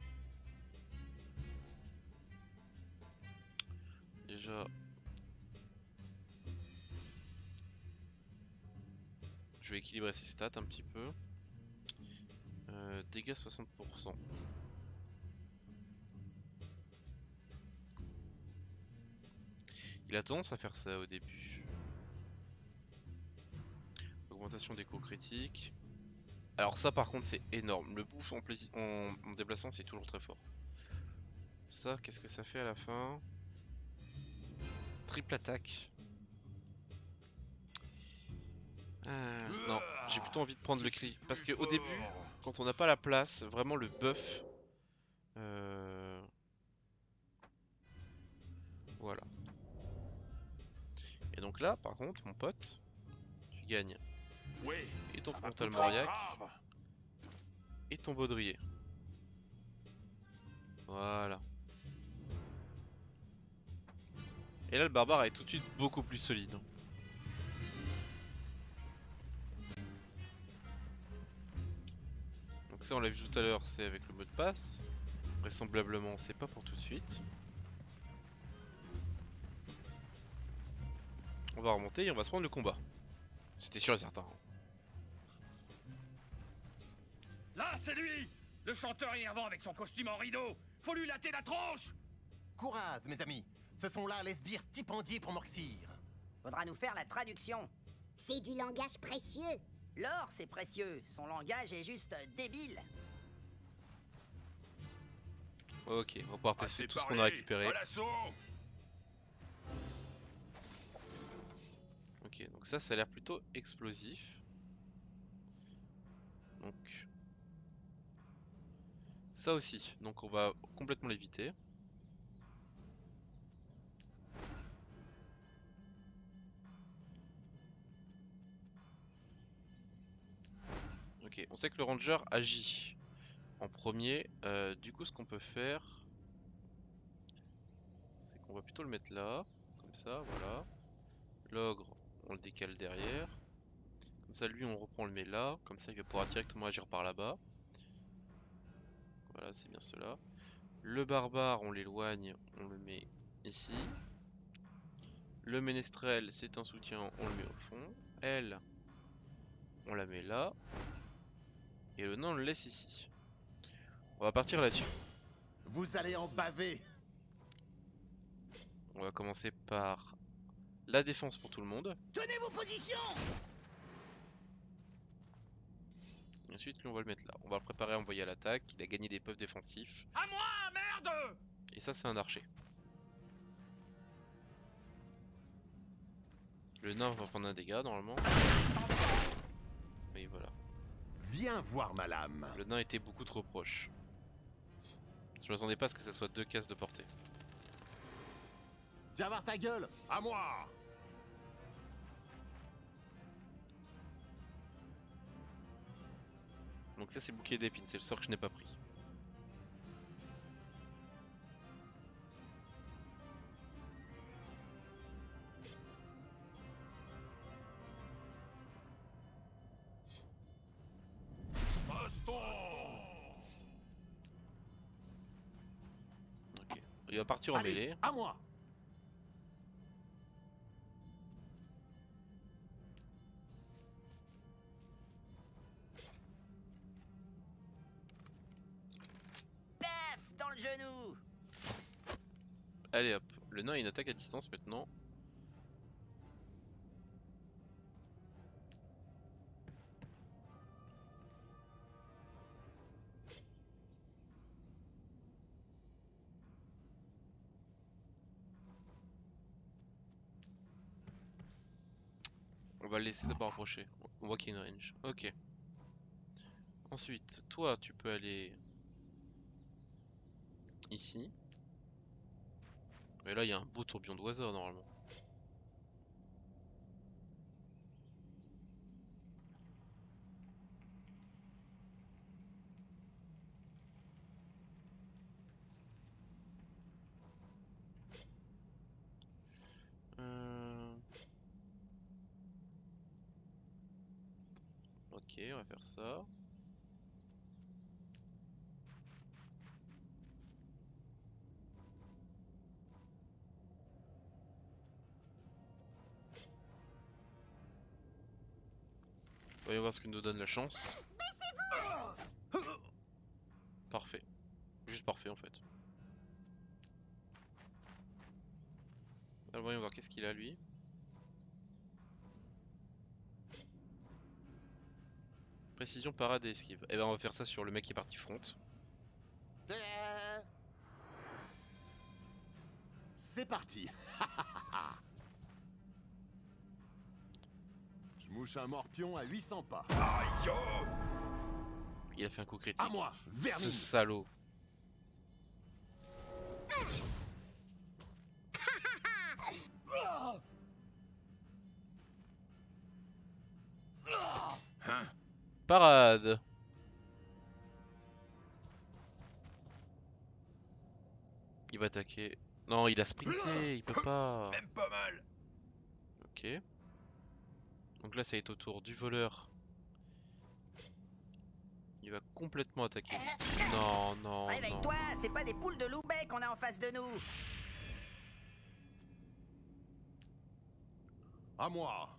Déjà... Je vais équilibrer ses stats un petit peu. Dégâts 60%. Il a tendance à faire ça au début. Augmentation des coups critiques. Alors ça par contre c'est énorme. Le boost en déplaçant c'est toujours très fort. Ça qu'est-ce que ça fait à la fin? Triple attaque. Non, j'ai plutôt envie de prendre le cri. Parce que au début, quand on n'a pas la place, vraiment le buff... Voilà. Et donc là, par contre, mon pote, tu gagnes. Et ton frontal Mauriac. Et ton baudrier. Voilà. Et là, le barbare est tout de suite beaucoup plus solide. Donc ça, on l'a vu tout à l'heure, c'est avec le mot de passe. Vraisemblablement, c'est pas pour tout de suite. On va remonter et on va se prendre le combat. C'était sûr et certain. Là, c'est lui! Le chanteur énervant avec son costume en rideau! Faut lui latter la tronche! Courage, mes amis. Ce sont là les sbires stipendiés pour Morxir. Faudra nous faire la traduction. C'est du langage précieux. L'or, c'est précieux. Son langage est juste débile. Ok, on va pouvoir tester tout ce qu'on a récupéré. Ok, donc ça a l'air plutôt explosif. Donc... Ça aussi, donc on va complètement l'éviter. Ok, on sait que le ranger agit en premier. Du coup, ce qu'on peut faire, c'est qu'on va plutôt le mettre là, comme ça, voilà. L'ogre, on le décale derrière. Comme ça, lui, on reprend le met là. Comme ça, il va pouvoir directement agir par là-bas. Voilà, c'est bien cela. Le barbare, on l'éloigne, on le met ici. Le ménestrel, c'est un soutien, on le met au fond. Elle, on la met là. Et le nain, on le laisse ici. On va partir là-dessus. Vous allez en baver. On va commencer par la défense pour tout le monde. Tenez vos positions! Et ensuite, lui, on va le mettre là. On va le préparer à envoyer à l'attaque. Il a gagné des buffs défensifs. À moi, merde! Et ça, c'est un archer. Le nain va prendre un dégât normalement. Oui, voilà. Viens voir ma lame. Le nain était beaucoup trop proche. Je m'attendais pas à ce que ça soit 2 cases de portée. Viens voir ta gueule. À moi. Donc ça, c'est bouclier d'épines. C'est le sort que je n'ai pas pris. Ok. Il va partir en mêlée. À moi. Allez hop, le nain a une attaque à distance maintenant. On va le laisser d'abord approcher. On voit qu'il y a une range. Ok. Ensuite, toi, tu peux aller ici. Et là, il y a un beau tourbillon d'oiseaux normalement. Ok, on va faire ça. Voyons voir ce que nous donne la chance. Parfait. Juste parfait en fait. Alors voyons voir qu'est-ce qu'il a lui. Précision, parade et esquive. Et ben on va faire ça sur le mec qui est parti front. C'est parti. Je mouche un morpion à 800 pas. Aïe oh. Il a fait un coup critique. À moi, vermine. Ce salaud. Hein? Parade. Il va attaquer. Non, il a sprinté, il peut pas. Même pas mal. Ok. Donc là, ça va être au tour du voleur. Il va complètement attaquer. Non, non, non. Réveille-toi, c'est pas des poules de Loubet qu'on a en face de nous. À moi.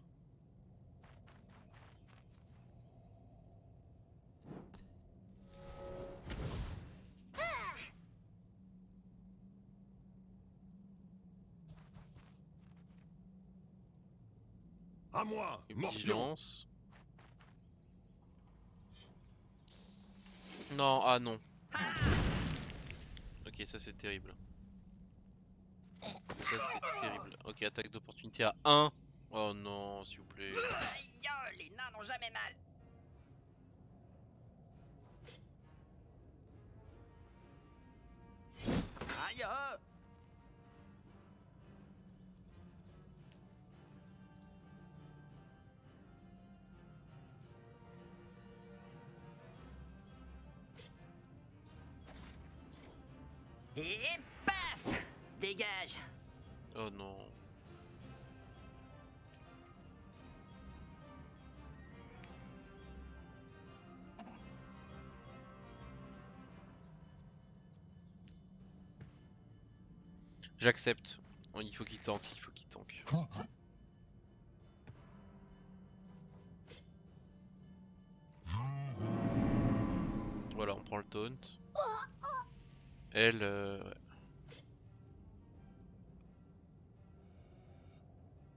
À moi, morpion. Vigilance. Non, ah non. Ok, ça c'est terrible. Ça c'est terrible. Ok, attaque d'opportunité à 1. Oh non, s'il vous plaît. Aïe, les nains n'ont jamais mal. Aïe. Et paf! Dégage! Oh non. J'accepte. Oh, il faut qu'il tank, il faut qu'il tank. Voilà, on prend le taunt. Elle, ouais.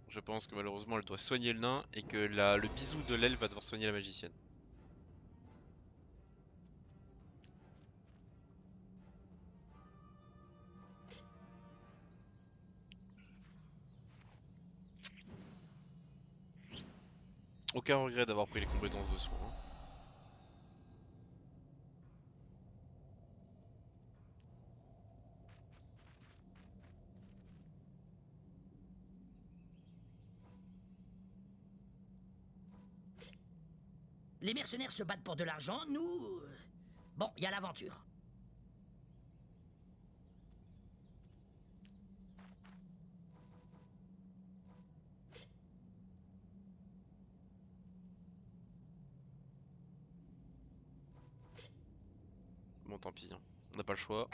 Je pense que malheureusement elle doit soigner le nain et que le bisou de l'aile va devoir soigner la magicienne. Aucun regret d'avoir pris les compétences de soin. Les mercenaires se battent pour de l'argent, nous... Bon, il y a l'aventure. Bon tant pis, hein. On n'a pas le choix.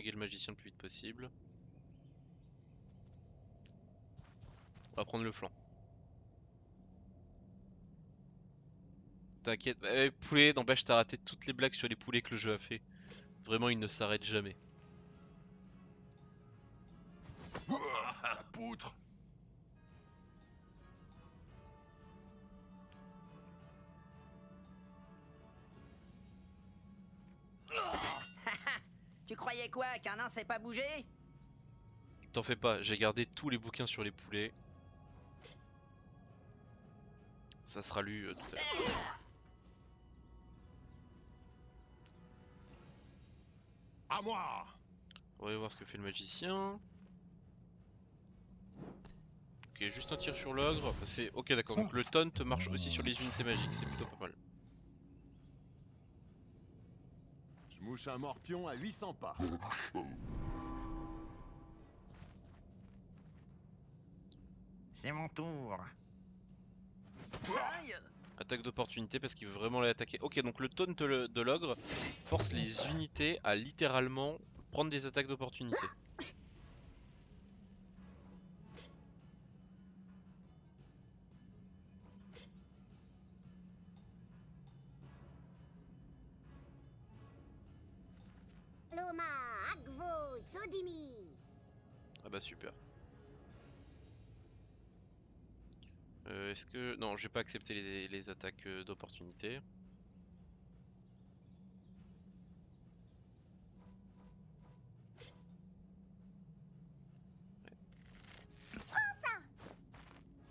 flinguer le magicien le plus vite possible. On va prendre le flanc. T'inquiète, poulet, n'empêche t'as raté toutes les blagues sur les poulets que le jeu a fait. Vraiment il ne s'arrête jamais. Ah, sa poutre. Tu croyais quoi, qu'un nain sait pas bouger? T'en fais pas, j'ai gardé tous les bouquins sur les poulets. Ça sera lu tout à l'heure. À moi. On va voir ce que fait le magicien. Ok, juste un tir sur l'ogre. C'est ok, d'accord. Donc le taunt marche aussi sur les unités magiques, c'est plutôt pas mal. Je mouche un morpion à 800 pas. C'est mon tour. Aïe. Attaque d'opportunité parce qu'il veut vraiment les attaquer. Ok, donc le taunt de l'ogre force les unités à littéralement prendre des attaques d'opportunité. Loma, Agvo, Sodimi. Ah bah super. Est-ce que... Non, j'ai pas accepté les attaques d'opportunité.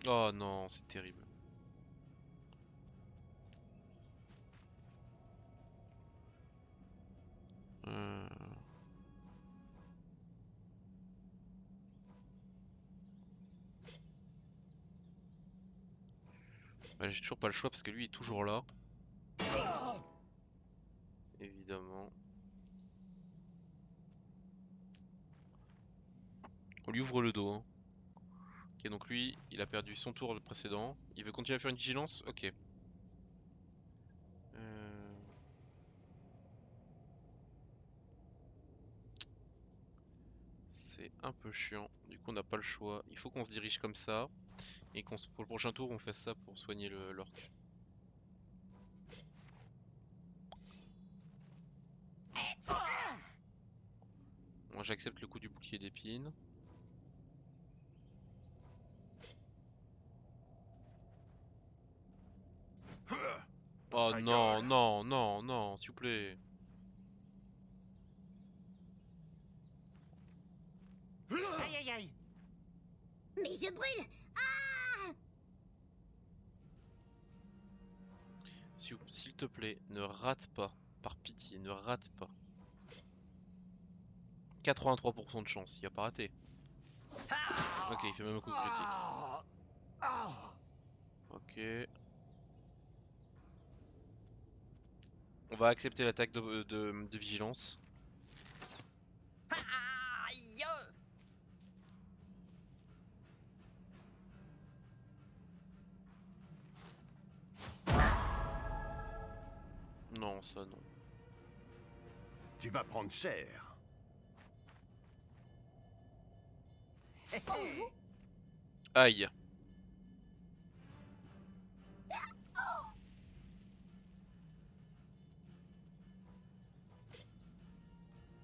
Oh non, c'est terrible. Bah, j'ai toujours pas le choix parce que lui est toujours là. Évidemment. On lui ouvre le dos. Hein. Ok, donc lui, il a perdu son tour le précédent. Il veut continuer à faire une vigilance? Ok. C'est un peu chiant. Du coup, on n'a pas le choix. Il faut qu'on se dirige comme ça. Et pour le prochain tour, on fait ça pour soigner l'orc. Moi, j'accepte le coup du bouclier d'épines. Oh non, non, non, non, s'il vous plaît. Aïe aïe aïe. Mais je brûle. Ah! S'il te plaît, ne rate pas. Par pitié, ne rate pas. 83% de chance, il a pas raté. Ok, il fait même un coup critique. Ok. On va accepter l'attaque de vigilance. Aïe. Non, ça non. Tu vas prendre cher. Aïe.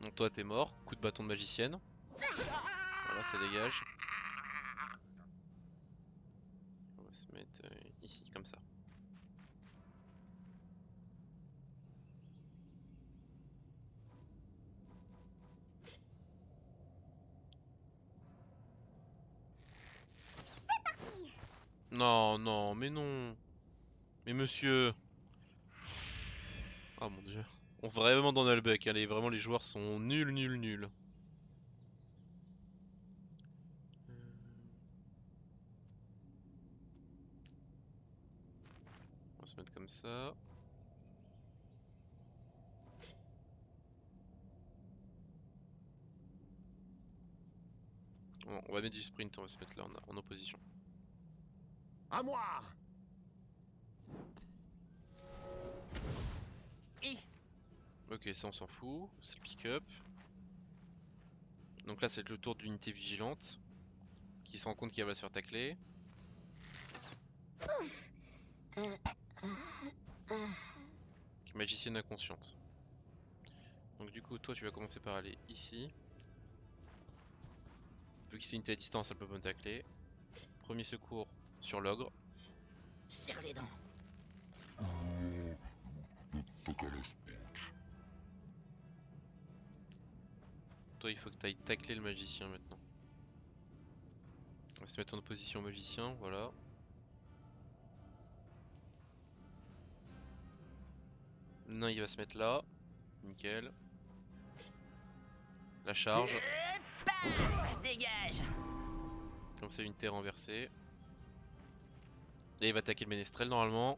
Donc toi t'es mort, coup de bâton de magicienne. Voilà, ça dégage. On va se mettre ici, comme ça. Non, non, mais non. Mais monsieur. Oh mon dieu. On va vraiment dans Nalbec, hein. Vraiment les joueurs sont nuls, nuls, nuls. On va se mettre comme ça. Bon, on va mettre du sprint, on va se mettre là en opposition. À moi. Ok, ça on s'en fout, c'est le pick-up. Donc là c'est le tour de l'unité vigilante qui se rend compte qu'elle va se faire tacler. Qui est magicienne inconsciente. Donc du coup toi tu vas commencer par aller ici. Vu que c'est une unité à distance elle peut pas me tacler. Premier secours sur l'ogre. Serre les dents. Toi il faut que tu ailles tacler le magicien maintenant. On va se mettre en position magicien, voilà. Non, il va se mettre là. Nickel. La charge. Dégage. Comme ça, une terre renversée. Et il va attaquer le ménestrel normalement.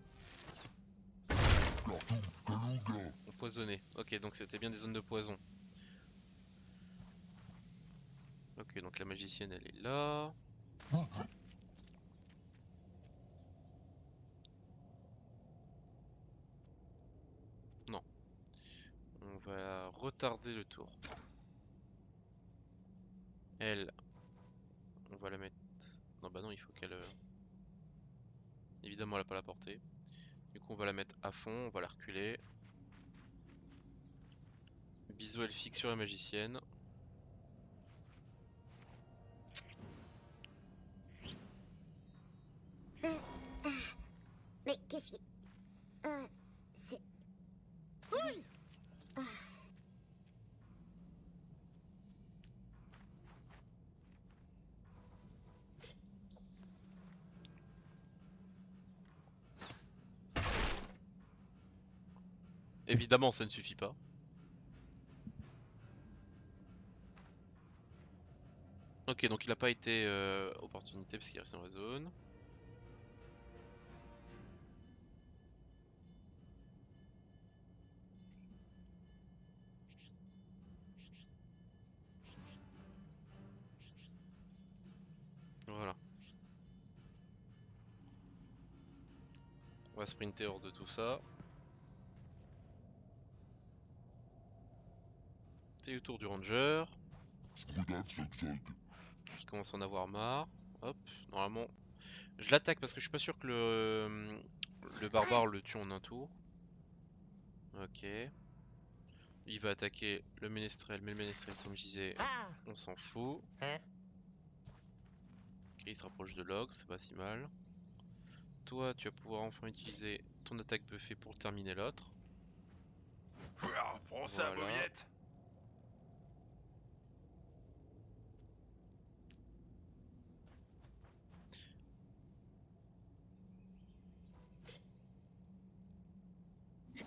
Empoisonné. Ok, donc c'était bien des zones de poison. Ok, donc la magicienne elle est là. Non. On va retarder le tour. Elle. On va la mettre... Non bah non, il faut qu'elle... Évidemment elle a pas la portée. Du coup on va la mettre à fond, on va la reculer. Bisous elfique sur la magicienne. Mais qu'est-ce qui... c'est... Oui. Évidemment ça ne suffit pas. Ok, donc il n'a pas été opportunité parce qu'il est resté dans la zone. Voilà. On va sprinter hors de tout ça. C'est le tour du ranger. Qui commence à en avoir marre. Hop, normalement. Je l'attaque parce que je suis pas sûr que le barbare le tue en un tour. Ok. Il va attaquer le ménestrel, mais le ménestrel, comme je disais, on s'en fout. Ok, il se rapproche de l'ogre, c'est pas si mal. Toi, tu vas pouvoir enfin utiliser ton attaque buffée pour terminer l'autre. Prends ça, mauviette.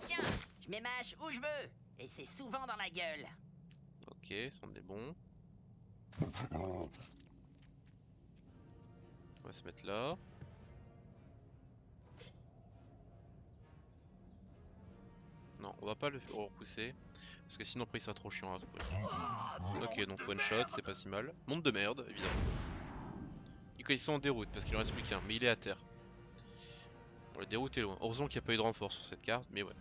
Tiens, je mets ma hache où je veux. Et c'est souvent dans la gueule. Ok, c'en est bon. On va se mettre là. Non, on va pas le repousser. Parce que sinon après il sera trop chiant à trouver. Ok, donc one shot, c'est pas si mal. Monde de merde, évidemment. Ils sont en déroute parce qu'il en reste plus qu'un, mais il est à terre. Bon, la déroute est loin. Heureusement qu'il n'y a pas eu de renfort sur cette carte, mais ouais.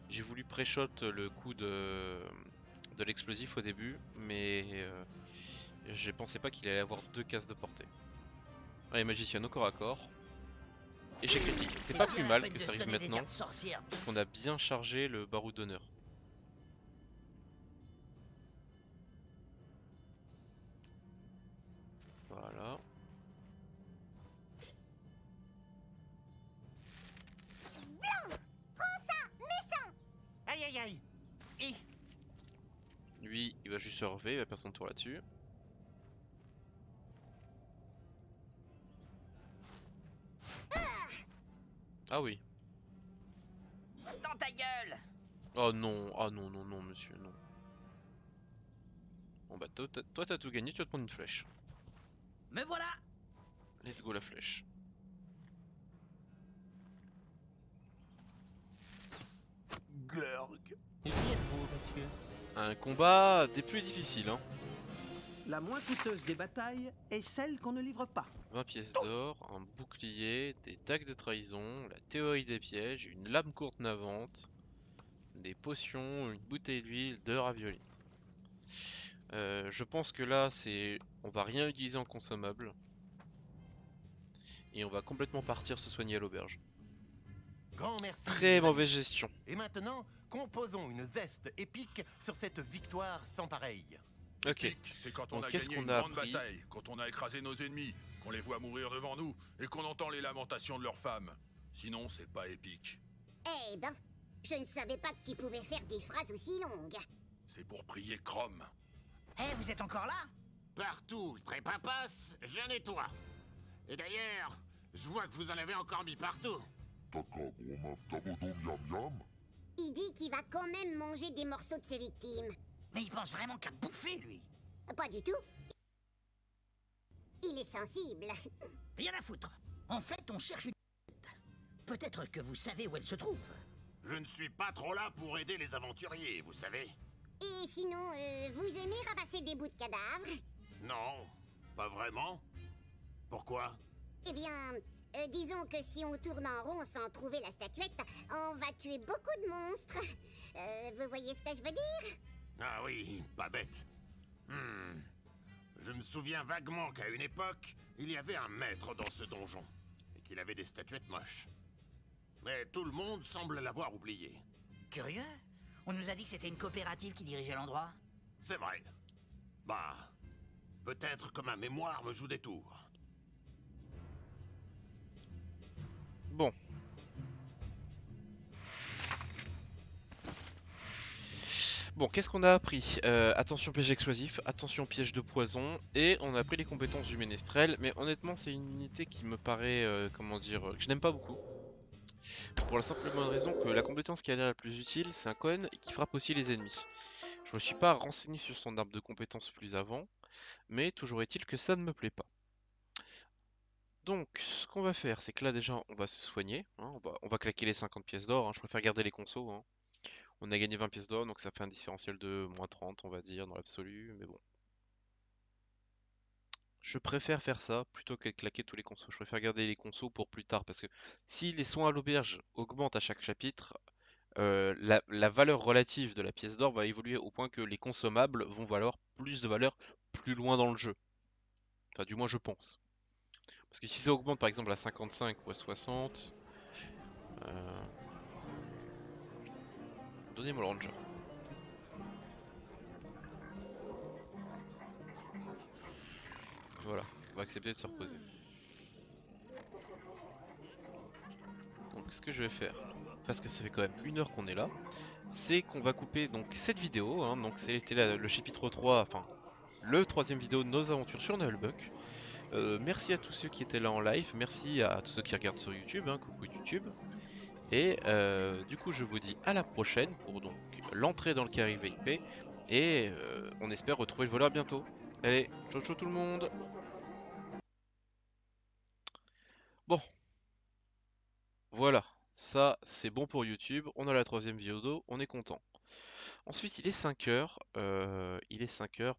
J'ai voulu pré-shot le coup de l'explosif au début, mais je pensais pas qu'il allait avoir 2 cases de portée. Allez, magicienne au corps à corps. Échec critique. C'est pas plus mal que ça arrive maintenant, parce qu'on a bien chargé le baroud d'honneur. Voilà. Blanc, prends ça, méchant. Aïe aïe aïe. Et... Lui, il va juste se relever, il va perdre son tour là-dessus. Ah oui. Dans ta gueule. Oh non, ah non, non, non, monsieur, non. Bon bah toi t'as tout gagné, tu vas te prendre une flèche. Me voilà. Let's go la flèche. Glurg. Et qui êtes-vous, monsieur? Un combat des plus difficiles, hein. La moins coûteuse des batailles est celle qu'on ne livre pas. 20 pièces d'or, un bouclier, des dagues de trahison, la théorie des pièges, une lame courte navante, des potions, une bouteille d'huile, 2 raviolis. Je pense que là, on va rien utiliser en consommable. Et on va complètement partir se soigner à l'auberge. Grand merci. Très mauvaise gestion. Et maintenant, composons une zeste épique sur cette victoire sans pareille. Ok. Épique, c'est quand on Donc, a qu'est-ce gagné une qu'on a grande appris? bataille, quand on a écrasé nos ennemis, qu'on les voit mourir devant nous et qu'on entend les lamentations de leurs femmes. Sinon, c'est pas épique. Eh ben, je ne savais pas que tu pouvais faire des phrases aussi longues. C'est pour prier Chrome. Eh, vous êtes encore là? Partout, le trépas passe, je nettoie. Et d'ailleurs, je vois que vous en avez encore mis partout. Il dit qu'il va quand même manger des morceaux de ses victimes. Mais il pense vraiment qu'à bouffer, lui. Pas du tout. Il est sensible. Rien à foutre. En fait, on cherche une... Peut-être que vous savez où elle se trouve. Je ne suis pas trop là pour aider les aventuriers, vous savez. Et sinon, vous aimez ramasser des bouts de cadavres? Non, pas vraiment. Pourquoi? Eh bien, disons que si on tourne en rond sans trouver la statuette, on va tuer beaucoup de monstres. Vous voyez ce que je veux dire? Ah oui, pas bête. Je me souviens vaguement qu'à une époque, il y avait un maître dans ce donjon, et qu'il avait des statuettes moches. Mais tout le monde semble l'avoir oublié. Curieux. On nous a dit que c'était une coopérative qui dirigeait l'endroit. C'est vrai. Bah, peut-être que ma mémoire me joue des tours. Bon. Bon, qu'est-ce qu'on a appris? Attention piège explosif, attention piège de poison, et on a appris les compétences du ménestrel, mais honnêtement c'est une unité qui me paraît, comment dire, que je n'aime pas beaucoup. Pour la simple bonne raison que la compétence qui a l'air la plus utile, c'est un cône qui frappe aussi les ennemis. Je me suis pas renseigné sur son arbre de compétences plus avant, mais toujours est-il que ça ne me plaît pas. Donc, ce qu'on va faire, c'est que là déjà, on va se soigner, hein, on va claquer les 50 pièces d'or, hein, je préfère garder les consos, hein. On a gagné 20 pièces d'or, donc ça fait un différentiel de moins 30, on va dire, dans l'absolu, mais bon. Je préfère faire ça plutôt que de claquer tous les consos. Je préfère garder les consos pour plus tard, parce que si les soins à l'auberge augmentent à chaque chapitre, la valeur relative de la pièce d'or va évoluer au point que les consommables vont valoir plus de valeur plus loin dans le jeu. Enfin, du moins, je pense. Parce que si ça augmente par exemple à 55 ou à 60... Donnez-moi le ranger. Voilà, on va accepter de se reposer. Donc ce que je vais faire, parce que ça fait quand même 1 heure qu'on est là, c'est qu'on va couper donc cette vidéo, hein, donc c'était le chapitre 3, enfin le 3ème vidéo de nos aventures sur Nullbuck. Merci à tous ceux qui étaient là en live, merci à tous ceux qui regardent sur YouTube, hein, coucou YouTube. Et du coup je vous dis à la prochaine pour donc l'entrée dans le carré VIP, et on espère retrouver le voleur bientôt. Allez, ciao ciao tout le monde. Bon, voilà, ça c'est bon pour YouTube, on a la 3ème vidéo, on est content. Ensuite il est 5h,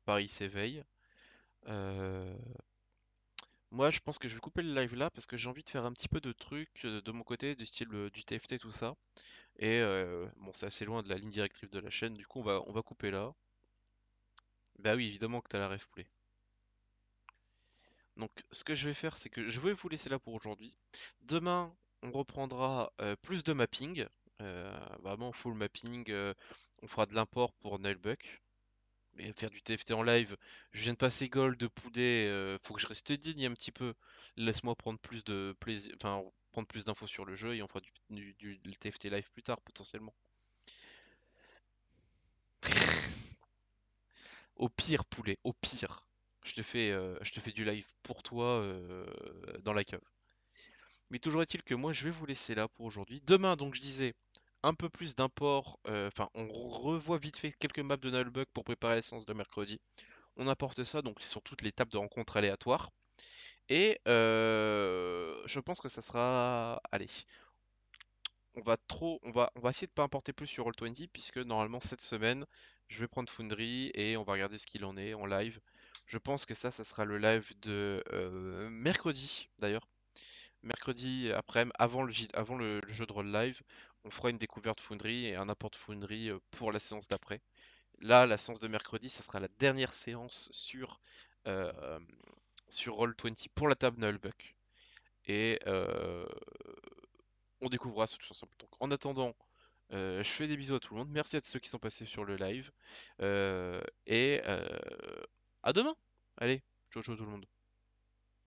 Paris s'éveille. Moi je pense que je vais couper le live là parce que j'ai envie de faire un petit peu de trucs de mon côté, du style du TFT tout ça. Et bon c'est assez loin de la ligne directrice de la chaîne, du coup on va couper là. Bah oui évidemment que t'as la ref play. Donc ce que je vais faire c'est que je vais vous laisser là pour aujourd'hui. Demain on reprendra plus de mapping, vraiment full mapping, on fera de l'import pour Nullbuck. Mais faire du TFT en live, je viens de passer gold de Poudet, faut que je reste digne un petit peu. Laisse-moi prendre plus de plaisir, enfin prendre plus d'infos sur le jeu et on fera du TFT live plus tard potentiellement. Au pire Poulet, au pire, je te fais du live pour toi dans la cave. Mais toujours est-il que moi je vais vous laisser là pour aujourd'hui. Demain donc je disais un peu plus d'import, enfin on revoit vite fait quelques maps de Nullbuck pour préparer la séance de mercredi. On apporte ça donc sur toutes les tables de rencontres aléatoires. Et je pense que ça sera... Allez. On va essayer de pas importer plus sur Roll20 puisque normalement cette semaine je vais prendre Foundry et on va regarder ce qu'il en est en live. Je pense que ça sera le live de mercredi d'ailleurs. Mercredi après, avant le jeu de roll live, on fera une découverte Foundry et un apport Foundry pour la séance d'après. là, la séance de mercredi, ça sera la dernière séance sur Roll20 pour la table Nullbuck. Et on découvrira ça tous ensemble. Donc en attendant, je fais des bisous à tout le monde. Merci à ceux qui sont passés sur le live. Et à demain. Allez, ciao ciao tout le monde.